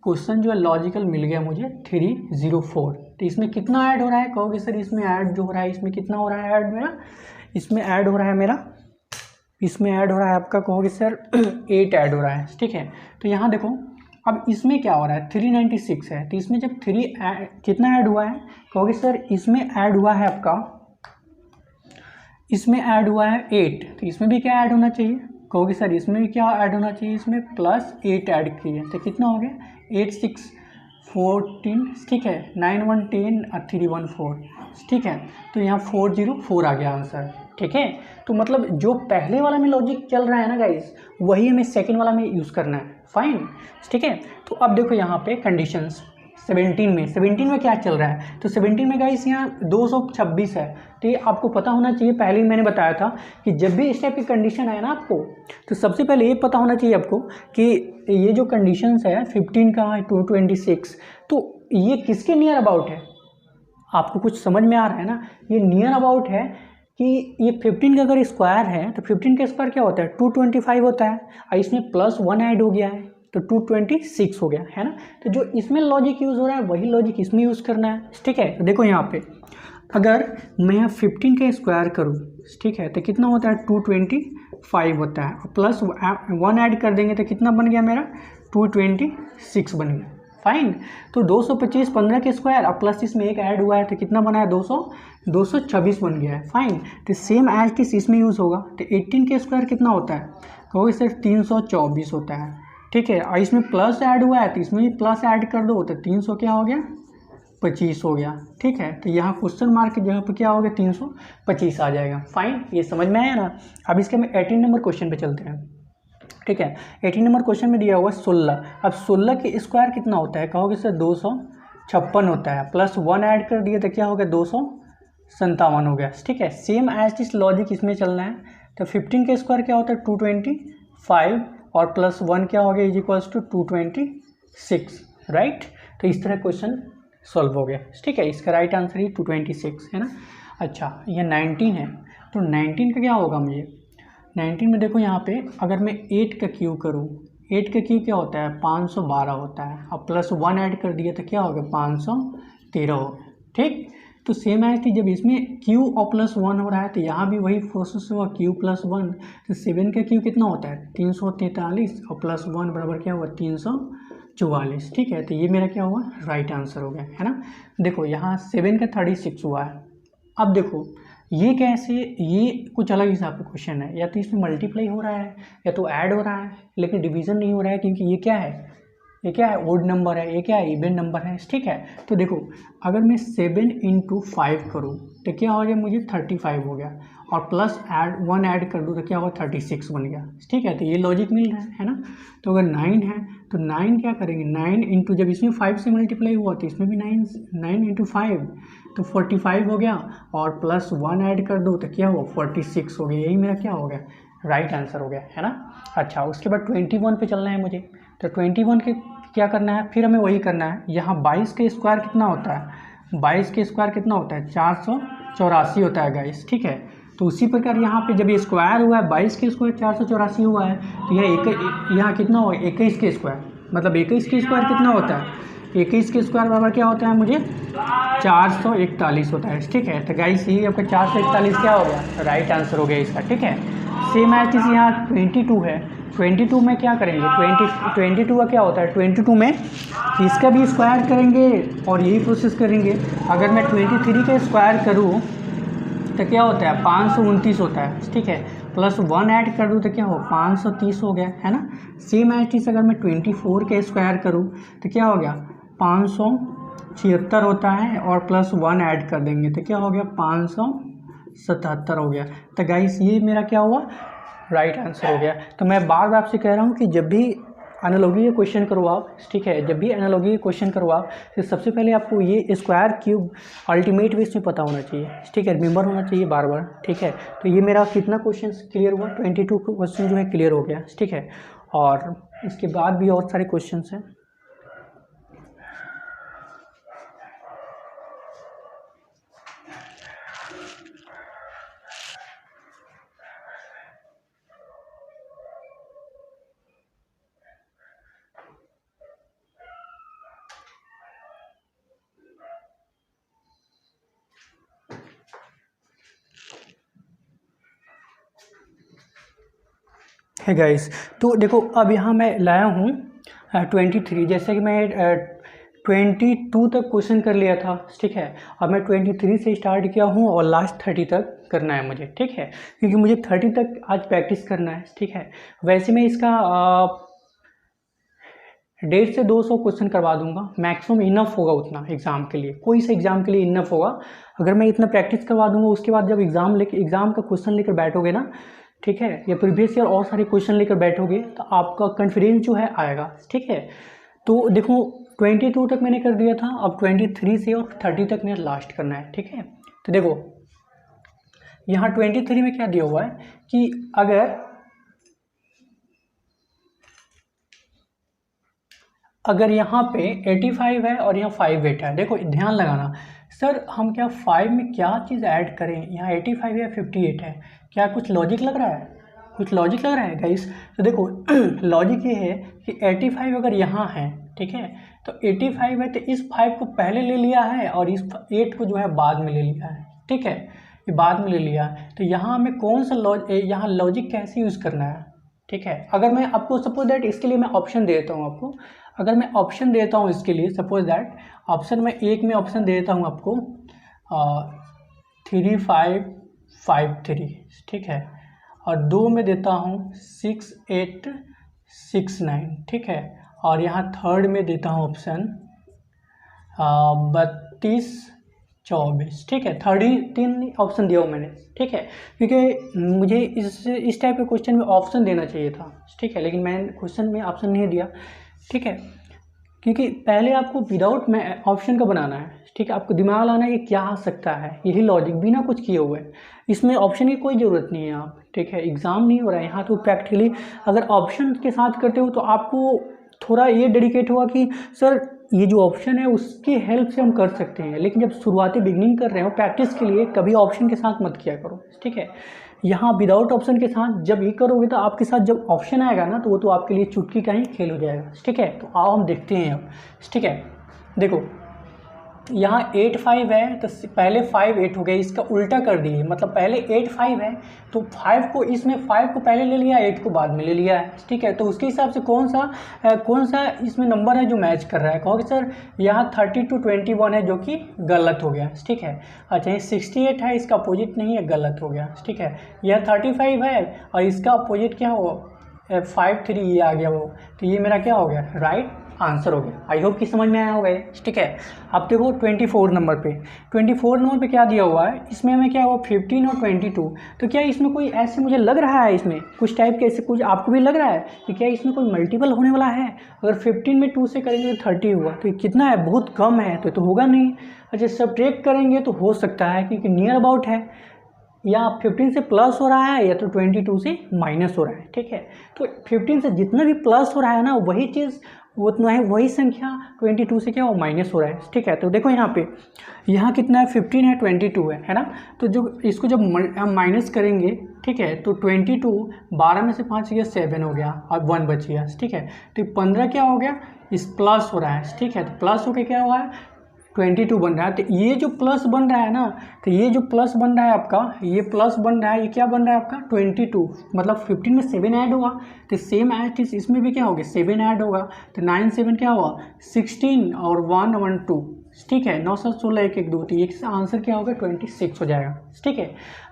क्वेश्चन जो है लॉजिकल मिल गया मुझे 304। तो इसमें कितना ऐड हो रहा है, कहोगे सर इसमें ऐड जो हो रहा है, इसमें कितना हो रहा है ऐड मेरा, इसमें ऐड हो रहा है मेरा, इसमें ऐड हो रहा है आपका, कहोगे सर 8 ऐड हो रहा है, ठीक है। तो यहाँ देखो अब इसमें क्या हो रहा है, 396 है, तो इसमें जब कितना ऐड हुआ है, कहोगे सर इसमें ऐड हुआ है आपका, इसमें ऐड हुआ है 8, तो इसमें भी क्या ऐड होना चाहिए, कहोगे सर इसमें भी क्या ऐड होना चाहिए, इसमें +8 ऐड किए, तो कितना हो गया 8 6 14, ठीक है, 9 1 10 और 3 1 4, ठीक है। तो यहाँ 404 आ गया आंसर, ठीक है। तो मतलब जो पहले वाला में लॉजिक चल रहा है ना गाइस, वही हमें सेकंड वाला में यूज़ करना है, फाइन, ठीक है। तो अब देखो यहाँ पे कंडीशंस 17 में क्या चल रहा है, तो 17 में गाइस यहाँ 226 है, तो ये आपको पता होना चाहिए, पहले ही मैंने बताया था कि जब भी इस टाइप की कंडीशन आए ना आपको, तो सबसे पहले ये पता होना चाहिए आपको कि ये जो कंडीशंस है 15 का 226, तो ये किसके नियर अबाउट है, आपको कुछ समझ में आ रहा है ना, ये नियर अबाउट है कि ये 15 का अगर स्क्वायर है तो 15 का स्क्वायर क्या होता है 225 होता है, और इसमें +1 ऐड हो गया है तो 226 हो गया, है ना। तो जो इसमें लॉजिक यूज़ हो रहा है वही लॉजिक इसमें यूज़ करना है, ठीक है। तो देखो यहाँ पे अगर मैं यहाँ 15 का स्क्वायर करूँ, ठीक है, तो कितना होता है 225 होता है, और +1 ऐड कर देंगे तो कितना बन गया मेरा 226 बन गया, फाइन। तो 225 15 के स्क्वायर और प्लस इसमें एक ऐड हुआ है तो कितना बना है 226 बन गया है, फाइन। तो सेम एज टिस इसमें यूज़ होगा, तो 18 के स्क्वायर कितना होता है, कहोगे सर 324 होता है, ठीक है, और इसमें प्लस ऐड हुआ है तो इसमें भी प्लस ऐड कर दो तो 300 क्या हो गया 25 हो गया, ठीक है। तो यहाँ क्वेश्चन मार्क की जगह पर क्या हो गया 325 आ जाएगा, फाइन, ये समझ में आया ना। अब इसके हम 18 नंबर क्वेश्चन पे चलते हैं, ठीक है। 18 नंबर क्वेश्चन में दिया हुआ 16, अब 16 के स्क्वायर कितना होता है, कहोगे सर 256 होता है, +1 ऐड कर दिया तो क्या हो गया 257 हो गया, ठीक है। सेम एज दिस लॉजिक इसमें चलना है, तो 15 का स्क्वायर क्या होता है 225 और +1 क्या हो गया = 226, राइट। तो इस तरह क्वेश्चन सॉल्व हो गया, ठीक है। इसका राइट आंसर ही 226 है ना। अच्छा ये 19 है, तो 19 का क्या होगा मुझे, 19 में देखो यहाँ पे अगर मैं 8 का क्यूब करूँ, 8 का क्यूब क्या होता है 512 होता है। अब +1 ऐड कर दिया तो क्या हो गया 513 हो गया। ठीक, तो सेम एज थी, जब इसमें क्यू और +1 हो रहा है तो यहाँ भी वही प्रोसेस हुआ, क्यू +1। तो 7 का क्यू कितना होता है 343 और +1 बराबर क्या हुआ 344। ठीक है, तो ये मेरा क्या हुआ राइट आंसर हो गया, है ना। देखो यहाँ 7 का 36 हुआ है। अब देखो ये कैसे, ये कुछ अलग हिसाब का क्वेश्चन है, या तो इसमें मल्टीप्लाई हो रहा है या तो ऐड हो रहा है, लेकिन डिवीजन नहीं हो रहा है, क्योंकि ये क्या है, ये क्या है ओड नंबर है, ये क्या है इवन नंबर है। ठीक है, तो देखो अगर मैं 7 × 5 करूँ तो क्या हो गया मुझे 35 हो गया, और +1 ऐड कर दूँ तो क्या होगा 36 बन गया। ठीक है, तो ये लॉजिक मिल रहा है ना। तो अगर 9 है तो 9 क्या करेंगे 9 इंटू, जब इसमें 5 से मल्टीप्लाई हुआ तो इसमें भी 9 × 5 तो 45 हो गया, और +1 ऐड कर दो तो क्या हुआ 46 हो गया। यही मेरा क्या हो गया राइट आंसर हो गया, है ना। अच्छा, उसके बाद 21 पे चलना है मुझे, तो 21 के क्या करना है, फिर हमें वही करना है। यहाँ 22 के स्क्वायर कितना होता है, 22 के स्क्वायर कितना होता है 484 होता है गाइस। ठीक है, तो उसी प्रकार यहाँ पे जब ये स्क्वायर हुआ है 22 के स्क्वायर 484 हुआ है, तो यहाँ कितना होगा 21 के स्क्वायर, मतलब 21 के स्क्वायर कितना होता है 21 के स्क्वायर बराबर क्या होता है मुझे 441 होता है। ठीक है, तो गाइस ये आपका 441 क्या हो गया राइट आंसर हो गया इसका। ठीक है, सेम एज इस यहाँ 22 है, 22 में क्या करेंगे 22 का क्या होता है 22 में इसका भी स्क्वायर करेंगे और यही प्रोसेस करेंगे। अगर मैं 23 का स्क्वायर करूँ तो क्या होता है 529 होता है। ठीक है, +1 ऐड कर दूँ तो क्या हो 530 हो गया, है ना। सेम एज इस अगर मैं 24 के स्क्वायर करूँ तो क्या हो गया 576 होता है, और +1 ऐड कर देंगे तो क्या हो गया 577 हो गया। तो गाइस ये मेरा क्या हुआ राइट आंसर हो गया। तो मैं बार बार आपसे कह रहा हूँ कि जब भी एनालॉजी का क्वेश्चन करो आप, ठीक है, जब भी एनालॉजी का क्वेश्चन करो आप तो सबसे पहले आपको ये स्क्वायर क्यूब अल्टीमेट बेस में पता होना चाहिए। ठीक है, रिमेंबर होना चाहिए बार बार। ठीक है, तो ये मेरा कितना क्वेश्चन क्लियर हुआ 22 क्वेश्चन जो है क्लियर हो गया। ठीक है, और इसके बाद भी और सारे क्वेश्चन हैं। है गाइस, तो देखो अब यहाँ मैं लाया हूँ 23, जैसे कि मैं 22 तक क्वेश्चन कर लिया था। ठीक है, अब मैं 23 से स्टार्ट किया हूँ और लास्ट 30 तक करना है मुझे। ठीक है, क्योंकि मुझे 30 तक आज प्रैक्टिस करना है। ठीक है, वैसे मैं इसका 150 से 200 क्वेश्चन करवा दूंगा, मैक्सिमम इनफ होगा उतना एग्ज़ाम के लिए, कोई सा एग्ज़ाम के लिए इनफ होगा अगर मैं इतना प्रैक्टिस करवा दूंगा। उसके बाद जब एग्ज़ाम का क्वेश्चन लेकर बैठोगे ना, ठीक है, या प्रीवियस ईयर और सारे क्वेश्चन लेकर बैठोगे तो आपका कॉन्फिडेंस जो है आएगा। ठीक है, तो देखो 22 तक मैंने कर दिया था, अब 23 से और 30 तक मेरा लास्ट करना है। ठीक है, तो देखो यहाँ 23 में क्या दिया हुआ है कि अगर यहाँ पे 85 है और यहाँ 58 है, देखो ध्यान लगाना सर हम क्या 5 में क्या चीज़ ऐड करें, यहाँ 85 है 58 है, क्या कुछ लॉजिक लग रहा है, कुछ लॉजिक लग रहा है गाइस। तो देखो लॉजिक ये है कि 85 अगर यहाँ है, ठीक है, तो 85 है तो इस 5 को पहले ले लिया है और इस 8 को जो है बाद में ले लिया है। ठीक है, ये बाद में ले लिया, तो यहाँ हमें कौन सा यहाँ लॉजिक कैसे यूज़ करना है। ठीक है, अगर मैं आपको सपोज दैट इसके लिए मैं ऑप्शन दे देता हूँ आपको, अगर मैं ऑप्शन देता हूँ इसके लिए सपोज दैट ऑप्शन में एक में ऑप्शन दे देता हूँ आपको 3553, ठीक है, और 2 में देता हूँ 6869, ठीक है, और यहाँ थर्ड में देता हूँ ऑप्शन 3224, ठीक है, 3 ऑप्शन दिया हूँ मैंने। ठीक है, क्योंकि मुझे इस टाइप के क्वेश्चन में ऑप्शन देना चाहिए था। ठीक है, लेकिन मैंने क्वेश्चन में ऑप्शन नहीं दिया। ठीक है, क्योंकि पहले आपको विदाउट में ऑप्शन का बनाना है। ठीक है, आपको दिमाग लाना है ये क्या आ सकता है, यही लॉजिक बिना कुछ किए हुए, इसमें ऑप्शन की कोई ज़रूरत नहीं है आप। ठीक है, एग्ज़ाम नहीं हो रहा है यहाँ, तो प्रैक्टिकली अगर ऑप्शन के साथ करते हो तो आपको थोड़ा ये डेडिकेट हुआ कि सर ये जो ऑप्शन है उसकी हेल्प से हम कर सकते हैं। लेकिन जब शुरुआती बिगनिंग कर रहे हो प्रैक्टिस के लिए, कभी ऑप्शन के साथ मत किया करो। ठीक है, यहाँ विदाउट ऑप्शन के साथ जब ये करोगे तो आपके साथ जब ऑप्शन आएगा ना तो वो तो आपके लिए चुटकी का ही खेल हो जाएगा, ठीक है। तो आओ हम देखते हैं अब, ठीक है। देखो यहाँ 8 5 है तो पहले 5 8 हो गया, इसका उल्टा कर दिए, मतलब पहले 8 5 है तो 5 को इसमें 5 को पहले ले लिया, 8 को बाद में ले लिया है, ठीक है। तो उसके हिसाब से कौन सा इसमें नंबर है जो मैच कर रहा है, कहोगे सर यहाँ 30 to 21 है जो कि गलत हो गया, ठीक है। अच्छा ये 68 है, इसका अपोजिट नहीं है, गलत हो गया, ठीक है। यह 35 है और इसका अपोजिट क्या हो 5 3 ये आ गया वो, तो ये मेरा क्या हो गया, राइट आंसर हो गया। आई होप कि समझ में आया होगा ये, ठीक है। अब देखो 24 नंबर पे क्या दिया हुआ है, इसमें हमें क्या हुआ 15 और 22, तो क्या इसमें कोई ऐसे मुझे लग रहा है इसमें कुछ टाइप के ऐसे कुछ आपको भी लग रहा है कि क्या इसमें कोई मल्टीपल होने वाला है। अगर 15 में 2 से करेंगे तो 30 हुआ, तो ये कितना है, बहुत कम है, तो होगा नहीं। अच्छा सब्ट्रैक्ट करेंगे तो हो सकता है क्योंकि नियर अबाउट है, या 15 से प्लस हो रहा है या तो 22 से माइनस हो रहा है, ठीक है। तो 15 से जितना भी प्लस हो रहा है ना वही चीज़ उतना है, वही संख्या 22 से क्या वो माइनस हो रहा है, ठीक है। तो देखो यहाँ कितना है 15 है 22 है ना। तो जो इसको जब हम माइनस करेंगे, ठीक है, तो 22 12 में से 5 गया 7 हो गया और 1 बच गया, ठीक है। तो 15 क्या हो गया, इस प्लस हो रहा है, ठीक है। तो प्लस होकर क्या हुआ है 22 बन रहा है। तो ये जो प्लस बन रहा है ना, तो ये जो प्लस बन रहा है आपका, ये प्लस बन रहा है, ये क्या बन रहा है आपका 22, मतलब 15 में 7 ऐड होगा, तो सेम एज इसमें भी क्या होगा 7 ऐड होगा, तो 9 7 क्या हुआ 16 और 1 1 2, ठीक है। 9 7 16 1 1 2, तो ये आंसर क्या होगा 26 हो जाएगा, ठीक है।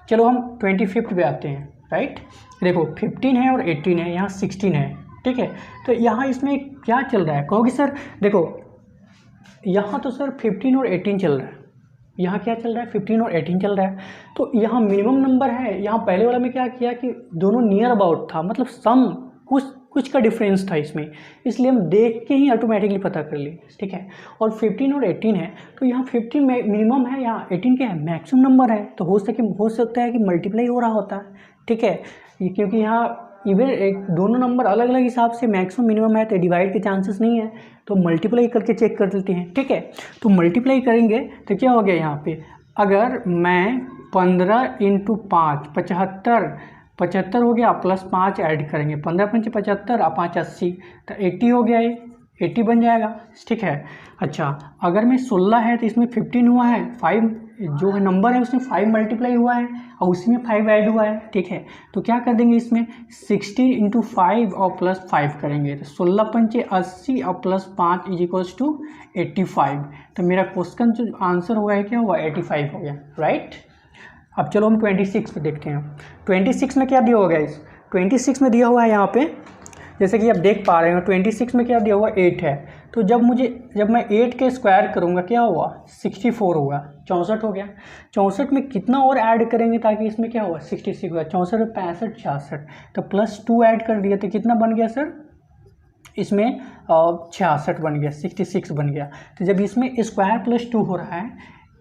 चलो हम 25 पे आते हैं, राइट। देखो 15 है और 18 है, यहाँ 16 है, ठीक है। तो यहाँ इसमें क्या चल रहा है, कहोगे सर देखो यहाँ तो सर 15 और 18 चल रहा है, यहाँ क्या चल रहा है 15 और 18 चल रहा है। तो यहाँ मिनिमम नंबर है, यहाँ पहले वाला में क्या किया कि दोनों नियर अबाउट था, मतलब सम कुछ का डिफरेंस था इसमें, इसलिए हम देख के ही ऑटोमेटिकली पता कर लिए, ठीक है। और 15 और 18 है, तो यहाँ 15 मिनिमम है, यहाँ 18 क्या है मैक्सिमम नंबर है, तो हो सकता है कि मल्टीप्लाई हो रहा होता है, ठीक है। क्योंकि यहाँ इवन एक दोनों नंबर अलग अलग हिसाब से मैक्सिमम मिनिमम है, तो डिवाइड के चांसेस नहीं है, तो मल्टीप्लाई करके चेक कर लेते हैं, ठीक है। तो मल्टीप्लाई करेंगे तो क्या हो गया यहाँ पे, अगर मैं 15 × 5 75 हो गया, प्लस 5 ऐड करेंगे, 15 × 5 75 और 5 80, तो 80 हो गया, ये 80 बन जाएगा, ठीक है। अच्छा अगर मैं 16 है तो इसमें 15 हुआ है, 5 जो है नंबर है उसमें 5 मल्टीप्लाई हुआ है और उसी में 5 ऐड हुआ है, ठीक है। तो क्या कर देंगे इसमें 16 × 5 और प्लस 5 करेंगे, तो 16 पंचे 80 और प्लस 5 = 85। तो मेरा क्वेश्चन जो आंसर हुआ है क्या हुआ 85 हो गया, राइट। अब चलो हम 26 पे देखते हैं। 26 में क्या दिया होगा इस 26 में दिया हुआ है यहाँ पे, जैसे कि आप देख पा रहे हो 26 में क्या दिया हुआ 8 है, तो जब मैं 8 के स्क्वायर करूँगा क्या हुआ 64 होगा, 64 हो गया। 64 में कितना और ऐड करेंगे ताकि इसमें क्या हुआ 66 हुआ, 64 65 66, तो प्लस 2 ऐड कर दिया, तो कितना बन गया सर इसमें 66 बन गया, 66 बन गया। तो जब इसमें स्क्वायर प्लस 2 हो रहा है,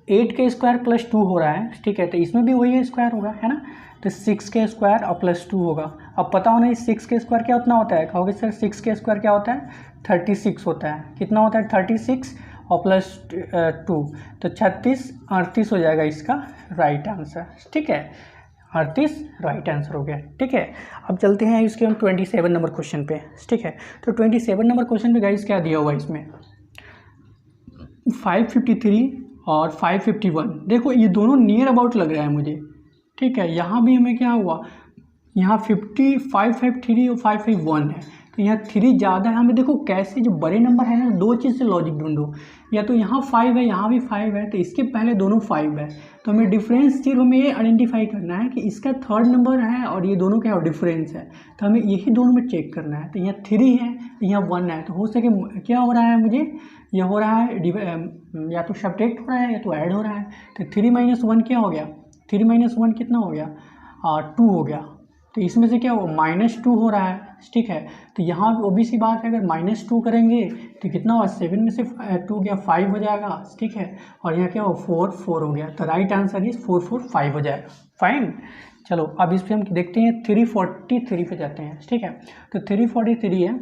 8 के स्क्वायर प्लस 2 हो रहा है, ठीक है, तो इसमें भी वही स्क्वायर होगा, है ना। तो 6 के स्क्वायर और प्लस 2 होगा। अब पता होना 6 के स्क्वायर क्या उतना होता है, कहोगे सर 6 के स्क्वायर क्या होता है 36 होता है, कितना होता है 36 और प्लस 2, तो 36 38 हो जाएगा इसका राइट आंसर, ठीक है। 38 राइट आंसर हो गया, ठीक है। अब चलते हैं इसके हम 27 नंबर क्वेश्चन पे, ठीक है। तो 27 नंबर क्वेश्चन पे गाइस क्या दिया हुआ है इसमें 553 और 551, देखो ये दोनों नियर अबाउट लग रहा है मुझे, ठीक है। यहाँ भी हमें क्या हुआ, यहाँ 553 और 551 है, तो यहाँ 3 ज़्यादा है। हमें देखो कैसे जो बड़े नंबर है ना, दो चीज़ से लॉजिक ढूंढो, या तो यहाँ 5 है यहाँ भी 5 है, तो इसके पहले दोनों 5 है, तो हमें डिफरेंस सिर्फ हमें ये आइडेंटिफाई करना है कि इसका 3rd नंबर है और ये दोनों क्या डिफरेंस है, तो हमें यही दोनों में चेक करना है। तो यहाँ 3 है यहाँ 1 है, तो हो सके क्या हो रहा है मुझे, यह हो रहा है या तो सब्ट्रैक्ट हो रहा है या तो ऐड हो रहा है। तो 3 - 1 क्या हो गया, 3 - 1 कितना हो गया 2 हो गया, तो इसमें से क्या हुआ -2 हो रहा है, ठीक है। तो यहाँ वो भी सी बात है, अगर -2 करेंगे तो कितना हुआ 7 में से 2 गया 5 हो जाएगा, ठीक है। और यहाँ क्या हुआ 4 हो गया, तो राइट आंसर इज 445 हो जाएगा, फाइन। चलो अब इस पर हम देखते हैं 343 पे जाते हैं, ठीक है। तो 343 है,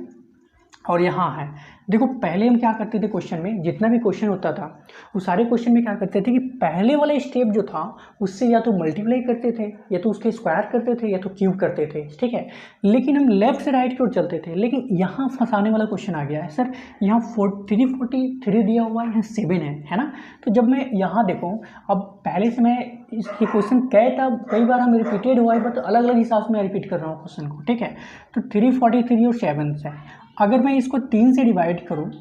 और यहाँ है। देखो पहले हम क्या करते थे क्वेश्चन में, जितना भी क्वेश्चन होता था वो सारे क्वेश्चन में क्या करते थे कि पहले वाला स्टेप जो था उससे या तो मल्टीप्लाई करते थे, या तो उसके स्क्वायर करते थे, या तो क्यूब करते थे, ठीक है। लेकिन हम लेफ्ट से राइट की ओर चलते थे। लेकिन यहाँ फंसाने वाला क्वेश्चन आ गया है सर, यहाँ 343 दिया हुआ है, यहाँ 7 है ना। तो जब मैं यहाँ देखो, अब पहले से मैं इसके क्वेश्चन कई बार हम रिपीटेड हुआ है, बट अलग अलग हिसाब से मैं रिपीट कर रहा हूँ क्वेश्चन को, ठीक है। तो 343 और 7 से अगर मैं इसको 3 से डिवाइड करूँ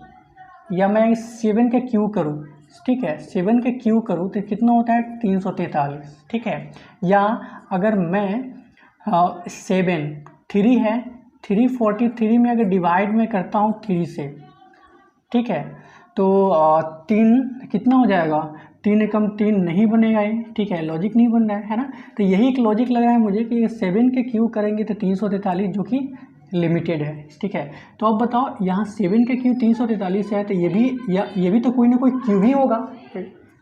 या मैं 7 का क्यू करूँ, ठीक है, 7 का क्यू करूँ तो कितना होता है 343, ठीक है। या अगर मैं 7 3 है, 343 में अगर डिवाइड में करता हूँ 3 से, ठीक है, तो 3 कितना हो जाएगा, 3 एकम 3 नहीं बनेगा ये, ठीक है, लॉजिक नहीं बन रहा है ना। तो यही एक लॉजिक लगा है मुझे कि 7 के क्यू करेंगे तो 343 जो कि लिमिटेड है, ठीक है। तो अब बताओ यहाँ 7 का क्यू 343 है, तो ये भी तो कोई ना कोई क्यू ही होगा,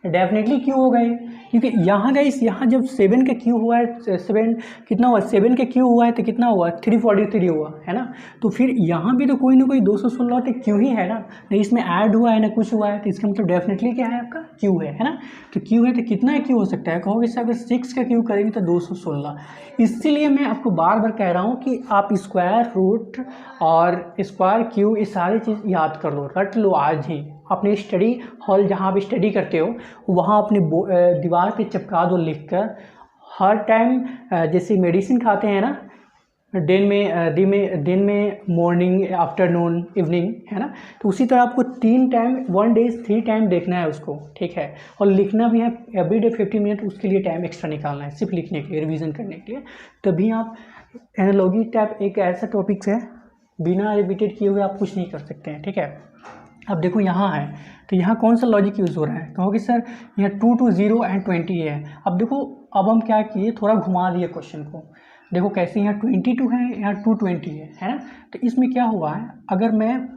डेफिनेटली क्यू होगा ये, क्योंकि यहाँ गाइस यहाँ जब 7 का क्यू हुआ है, 7 कितना हुआ, 7 का क्यू हुआ है तो कितना हुआ 343 हुआ है ना। तो फिर यहाँ भी तो कोई ना कोई 216 तो क्यू ही है ना, नहीं इसमें ऐड हुआ है ना कुछ हुआ है, तो इसका मतलब डेफिनेटली क्या है आपका क्यू है ना। तो क्यू है तो कितना क्यू हो सकता है, कहोगे सर अगर 6 का क्यू करेंगे तो 216। इसीलिए मैं आपको बार बार कह रहा हूँ कि आप स्क्वायर रूट और स्क्वायर क्यू ये सारी चीज़ याद कर लो, रट लो आज ही। अपने स्टडी हॉल जहाँ आप स्टडी करते हो वहाँ अपने दीवार पे चिपका दो लिख कर, हर टाइम जैसे मेडिसिन खाते हैं ना, दिन में मॉर्निंग आफ्टरनून इवनिंग, है ना। तो उसी तरह आपको 3 टाइम 1 डे 3 टाइम देखना है उसको, ठीक है। और लिखना भी है एवरीडे 50 मिनट, उसके लिए टाइम एक्स्ट्रा निकालना है सिर्फ लिखने के लिए, रिवीजन करने के लिए। तभी आप एनालॉजी टैप एक ऐसा टॉपिक है बिना रिपीटेड किए हुए आप कुछ नहीं कर सकते हैं, ठीक है। अब देखो यहाँ है, तो यहाँ कौन सा लॉजिक यूज़ हो रहा है, कहोगे सर यहाँ 2 2 0 एंड 20 है। अब देखो अब हम क्या किए, थोड़ा घुमा दिए क्वेश्चन को, देखो कैसे यहाँ 22 है, यहाँ 220 है ना। तो इसमें क्या हुआ है, अगर मैं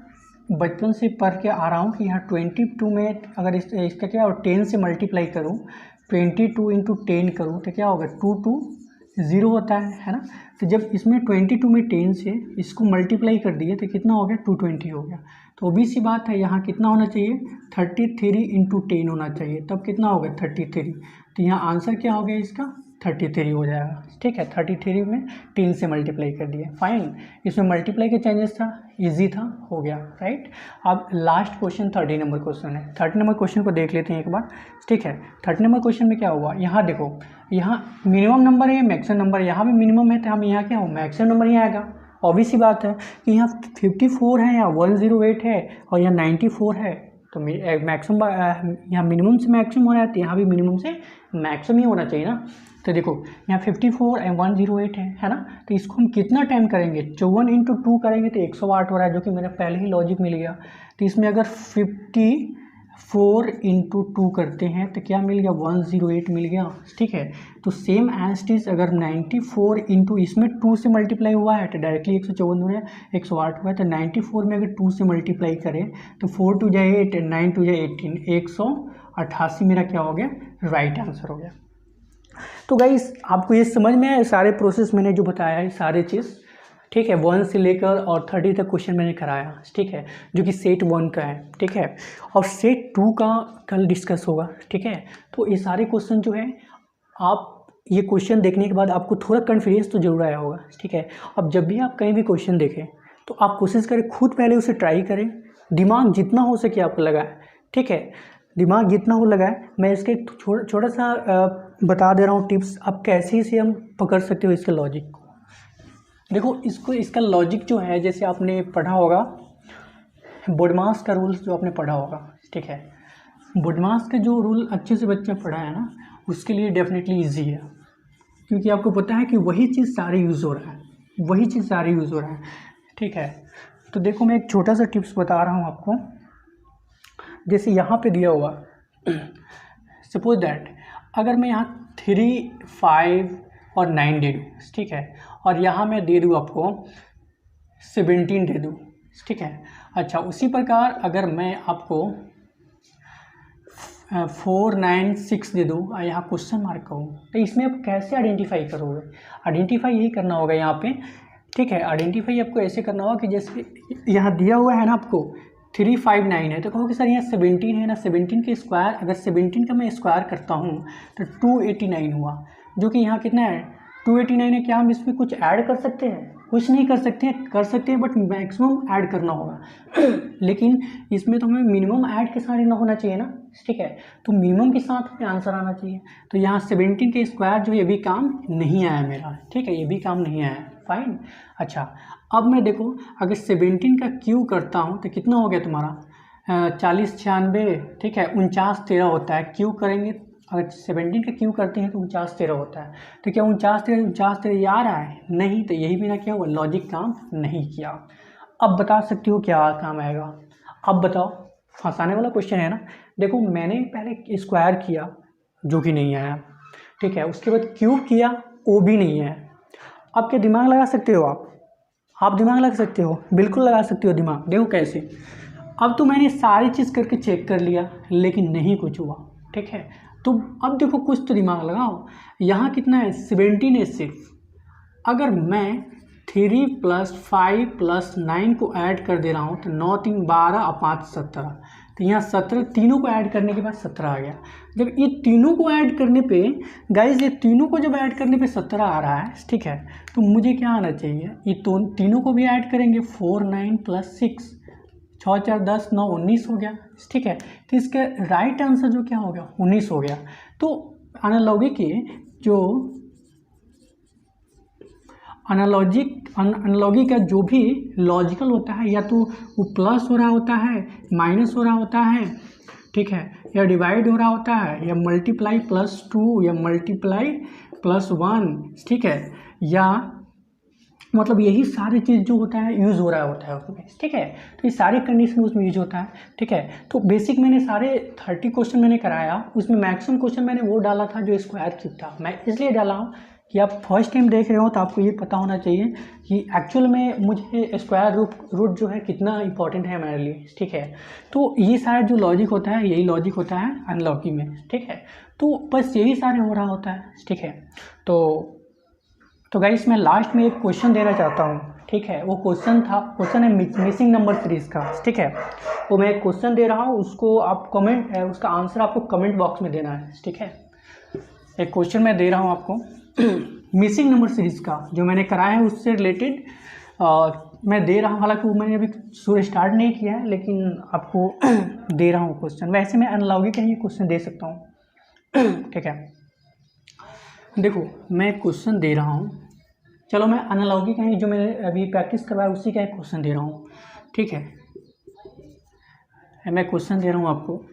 बचपन से पढ़ के आ रहा हूँ कि यहाँ 22 में अगर इसका क्या 10 से मल्टीप्लाई करूँ, 22 इंटू 10 करूँ तो क्या होगा 2 2 0 होता है ना। तो जब इसमें 22 में 10 से इसको मल्टीप्लाई कर दिए तो कितना हो गया 220 हो गया। तो भी सी बात है, यहाँ कितना होना चाहिए 33 इंटू 10 होना चाहिए, तब कितना होगा 33। तो यहाँ आंसर क्या हो गया इसका 33 हो जाएगा, ठीक है। 33 में 10 से मल्टीप्लाई कर दिए, फाइन। इसमें मल्टीप्लाई का चेंजेस था, इजी था, हो गया, राइट। अब लास्ट क्वेश्चन 30 नंबर क्वेश्चन है। 30 नंबर क्वेश्चन को देख लेते हैं एक बार, ठीक है। 30 नंबर क्वेश्चन में क्या हुआ, यहाँ देखो यहाँ मिनिमम नंबर है, मैक्सिमम नंबर, यहाँ भी मिनिमम है तो हम यहाँ क्या हो मैक्सिमम नंबर ही आएगा। ऑब्वियस सी बात है कि यहाँ 54 है, यहाँ 108 है और यहाँ 94 है, तो मैक्सिमम यहाँ मिनिमम से मैक्सिमम हो रहा है, तो यहाँ भी मिनिमम से मैक्सिमम ही होना चाहिए ना। तो देखो यहाँ 54 एंड 108 है ना। तो इसको हम कितना टाइम करेंगे, 54 इंटू 2 करेंगे तो 108 हो रहा है, जो कि मेरा पहले ही लॉजिक मिल गया। तो इसमें अगर 54 इंटू 2 करते हैं तो क्या मिल गया 108 मिल गया, ठीक है। तो सेम एज इट इज अगर 94 इंटू इसमें 2 से मल्टीप्लाई हुआ है तो डायरेक्टली 154 है, 108 हुआ है। तो 94 में अगर 2 से मल्टीप्लाई करें तो 4 2 जाए 8, 9 2 जाए 18, 188 मेरा क्या हो गया, राइट आंसर हो गया। तो गाइस आपको ये समझ में आया, सारे प्रोसेस मैंने जो बताया है सारे चीज़, ठीक है। 1 से लेकर और 30 तक क्वेश्चन मैंने कराया, ठीक है, जो कि सेट 1 का है, ठीक है। और सेट 2 का कल डिस्कस होगा, ठीक है। तो ये सारे क्वेश्चन जो है, आप ये क्वेश्चन देखने के बाद आपको थोड़ा कॉन्फिडेंस तो जरूर आया होगा, ठीक है। अब जब भी आप कहीं भी क्वेश्चन देखें तो आप कोशिश करें खुद पहले उसे ट्राई करें, दिमाग जितना हो सके आपको लगाए, ठीक है, दिमाग जितना हो लगाए। मैं इसके छोटा सा बता दे रहा हूँ टिप्स, आप कैसे इसे हम पकड़ सकते हो इसके लॉजिक को। देखो इसका लॉजिक जो है, जैसे आपने पढ़ा होगा बोडमास का रूल्स जो आपने पढ़ा होगा, ठीक है। बोडमास का जो रूल अच्छे से बच्चा पढ़ा है ना, उसके लिए डेफिनेटली इजी है, क्योंकि आपको पता है कि वही चीज़ सारे यूज़ हो रहा है, वही चीज़ सारे यूज़ हो रहा है, ठीक है। तो देखो मैं एक छोटा सा टिप्स बता रहा हूँ आपको, जैसे यहाँ पे दिया हुआ सपोज दैट अगर मैं यहाँ 3 5 और 9 दे दूँ, ठीक है, और यहाँ मैं दे दूँ आपको 17 दे दूँ, ठीक है। अच्छा उसी प्रकार अगर मैं आपको 4 9 6 दे दूँ और यहाँ क्वेश्चन मार्क कहूँ, तो इसमें आप कैसे आइडेंटिफाई करोगे, आइडेंटिफाई यही करना होगा यहाँ पे, ठीक है। आइडेंटिफाई आपको ऐसे करना होगा कि जैसे यहाँ दिया हुआ है ना आपको 359 है, तो कहो कि सर यहाँ 17 है ना, 17 के स्क्वायर, अगर 17 का मैं स्क्वायर करता हूँ तो 289 हुआ, जो कि यहाँ कितना है 289 है। क्या हम इसमें कुछ ऐड कर सकते हैं? कुछ नहीं कर सकते हैं, कर सकते हैं बट मैक्सिमम ऐड करना होगा लेकिन इसमें तो हमें मिनिमम ऐड के साथ ना होना चाहिए ना, ठीक है। तो मिनिमम के साथ हमें आंसर आना चाहिए। तो यहाँ 17 के स्क्वायर जो ये भी काम नहीं आया मेरा, ठीक है, ये भी काम नहीं आया, फाइन। अच्छा, अब मैं देखो अगर 17 का क्यू करता हूँ तो कितना हो गया तुम्हारा 40 96, ठीक है, 49 13 होता है। क्यू करेंगे, अगर 17 का क्यू करते हैं तो 49 13 होता है। तो क्या 49 13 ये आ रहा है? नहीं, तो यही बिना क्या हुआ, लॉजिक काम नहीं किया। अब बता सकते हो क्या काम आएगा? अब बताओ, फंसाने वाला क्वेश्चन है ना। देखो मैंने पहले स्क्वायर किया जो कि नहीं आया, ठीक है, उसके बाद क्यूब किया वो भी नहीं है। अब क्या दिमाग लगा सकते हो आप दिमाग लगा सकते हो, बिल्कुल लगा सकते हो दिमाग। देखो कैसे, अब तो मैंने सारी चीज़ करके चेक कर लिया लेकिन नहीं कुछ हुआ, ठीक है। तो अब देखो कुछ तो दिमाग लगाओ, यहाँ कितना है 17 है सिर्फ। अगर मैं 3 + 5 + 9 को ऐड कर दे रहा हूँ तो 9 3 12 और 5 17, तो यहाँ 17 तीनों को ऐड करने के बाद 17 आ गया। जब ये तीनों को ऐड करने पे गाइज, ये तीनों को जब ऐड करने पे 17 आ रहा है, ठीक है, तो मुझे क्या आना चाहिए, ये तीनों को भी ऐड करेंगे 4 9 + 6 6 4 10 9 19 हो गया, ठीक है। तो इसका राइट आंसर जो क्या हो गया 19 हो गया। तो एनालॉजी के जो एनालॉजी का जो भी लॉजिकल होता है, या तो वो प्लस हो रहा होता है, माइनस हो रहा होता है, ठीक है, या डिवाइड हो रहा होता है, या मल्टीप्लाई +2 या मल्टीप्लाई +1, ठीक है, या मतलब यही सारी चीज़ जो होता है यूज़ हो रहा होता है उसमें, ठीक है। तो ये सारी कंडीशन उसमें यूज होता है, ठीक है। तो बेसिक मैंने सारे 30 क्वेश्चन मैंने कराया, उसमें मैक्सिमम क्वेश्चन मैंने वो डाला था जो स्क्वायर क्यूब था। मैं इसलिए डाला हूँ कि आप फर्स्ट टाइम देख रहे हो तो आपको ये पता होना चाहिए कि एक्चुअल में मुझे स्क्वायर रूट जो है कितना इंपॉर्टेंट है हमारे लिए, ठीक है। तो ये सारा जो लॉजिक होता है यही लॉजिक होता है एनालॉजी में, ठीक है। तो बस यही सारे हो रहा होता है, ठीक है। तो गाइस मैं लास्ट में एक क्वेश्चन देना चाहता हूँ, ठीक है। वो क्वेश्चन है मिसिंग नंबर सीरीज़ का, ठीक है। वो मैं एक क्वेश्चन दे रहा हूँ, उसको आप उसका आंसर आपको कमेंट बॉक्स में देना है, ठीक है। एक क्वेश्चन मैं दे रहा हूँ आपको मिसिंग नंबर सीरीज़ का, जो मैंने कराया है उससे रिलेटेड मैं दे रहा हूँ। हालांकि वो मैंने अभी शुरू स्टार्ट नहीं किया है, लेकिन आपको दे रहा हूँ क्वेश्चन। वैसे मैं एनालॉजी का ही क्वेश्चन दे सकता हूँ, ठीक है। देखो मैं क्वेश्चन दे रहा हूँ, चलो मैं एनालॉजी का ही जो मैंने अभी प्रैक्टिस करवाया उसी का एक क्वेश्चन दे रहा हूँ, ठीक है। मैं क्वेश्चन दे रहा हूँ आपको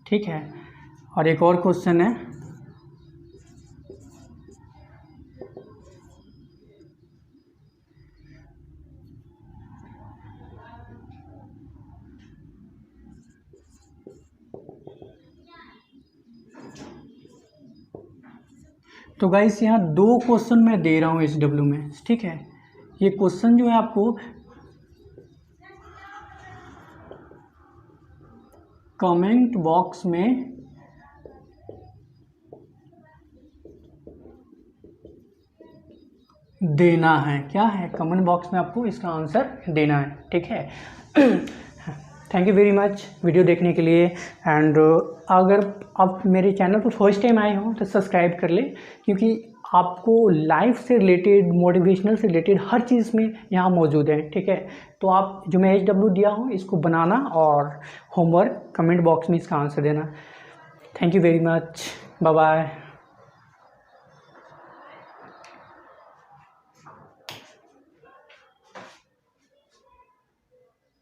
ठीक है। और एक और क्वेश्चन है, तो गाइस यहाँ 2 क्वेश्चन मैं दे रहा हूँ SW में, ठीक है। ये क्वेश्चन जो है आपको कमेंट बॉक्स में देना है। क्या है? कमेंट बॉक्स में आपको इसका आंसर देना है, ठीक है। Thank you very much video देखने के लिए। एंड अगर आप मेरे चैनल पर फर्स्ट टाइम आए हो तो सब्सक्राइब कर ले, क्योंकि आपको लाइफ से रिलेटेड, मोटिवेशनल से रिलेटेड हर चीज़ में यहाँ मौजूद है, ठीक है। तो आप जो मैं SW दिया हूँ इसको बनाना और होमवर्क कमेंट बॉक्स में इसका आंसर देना। Thank you very much, bye bye.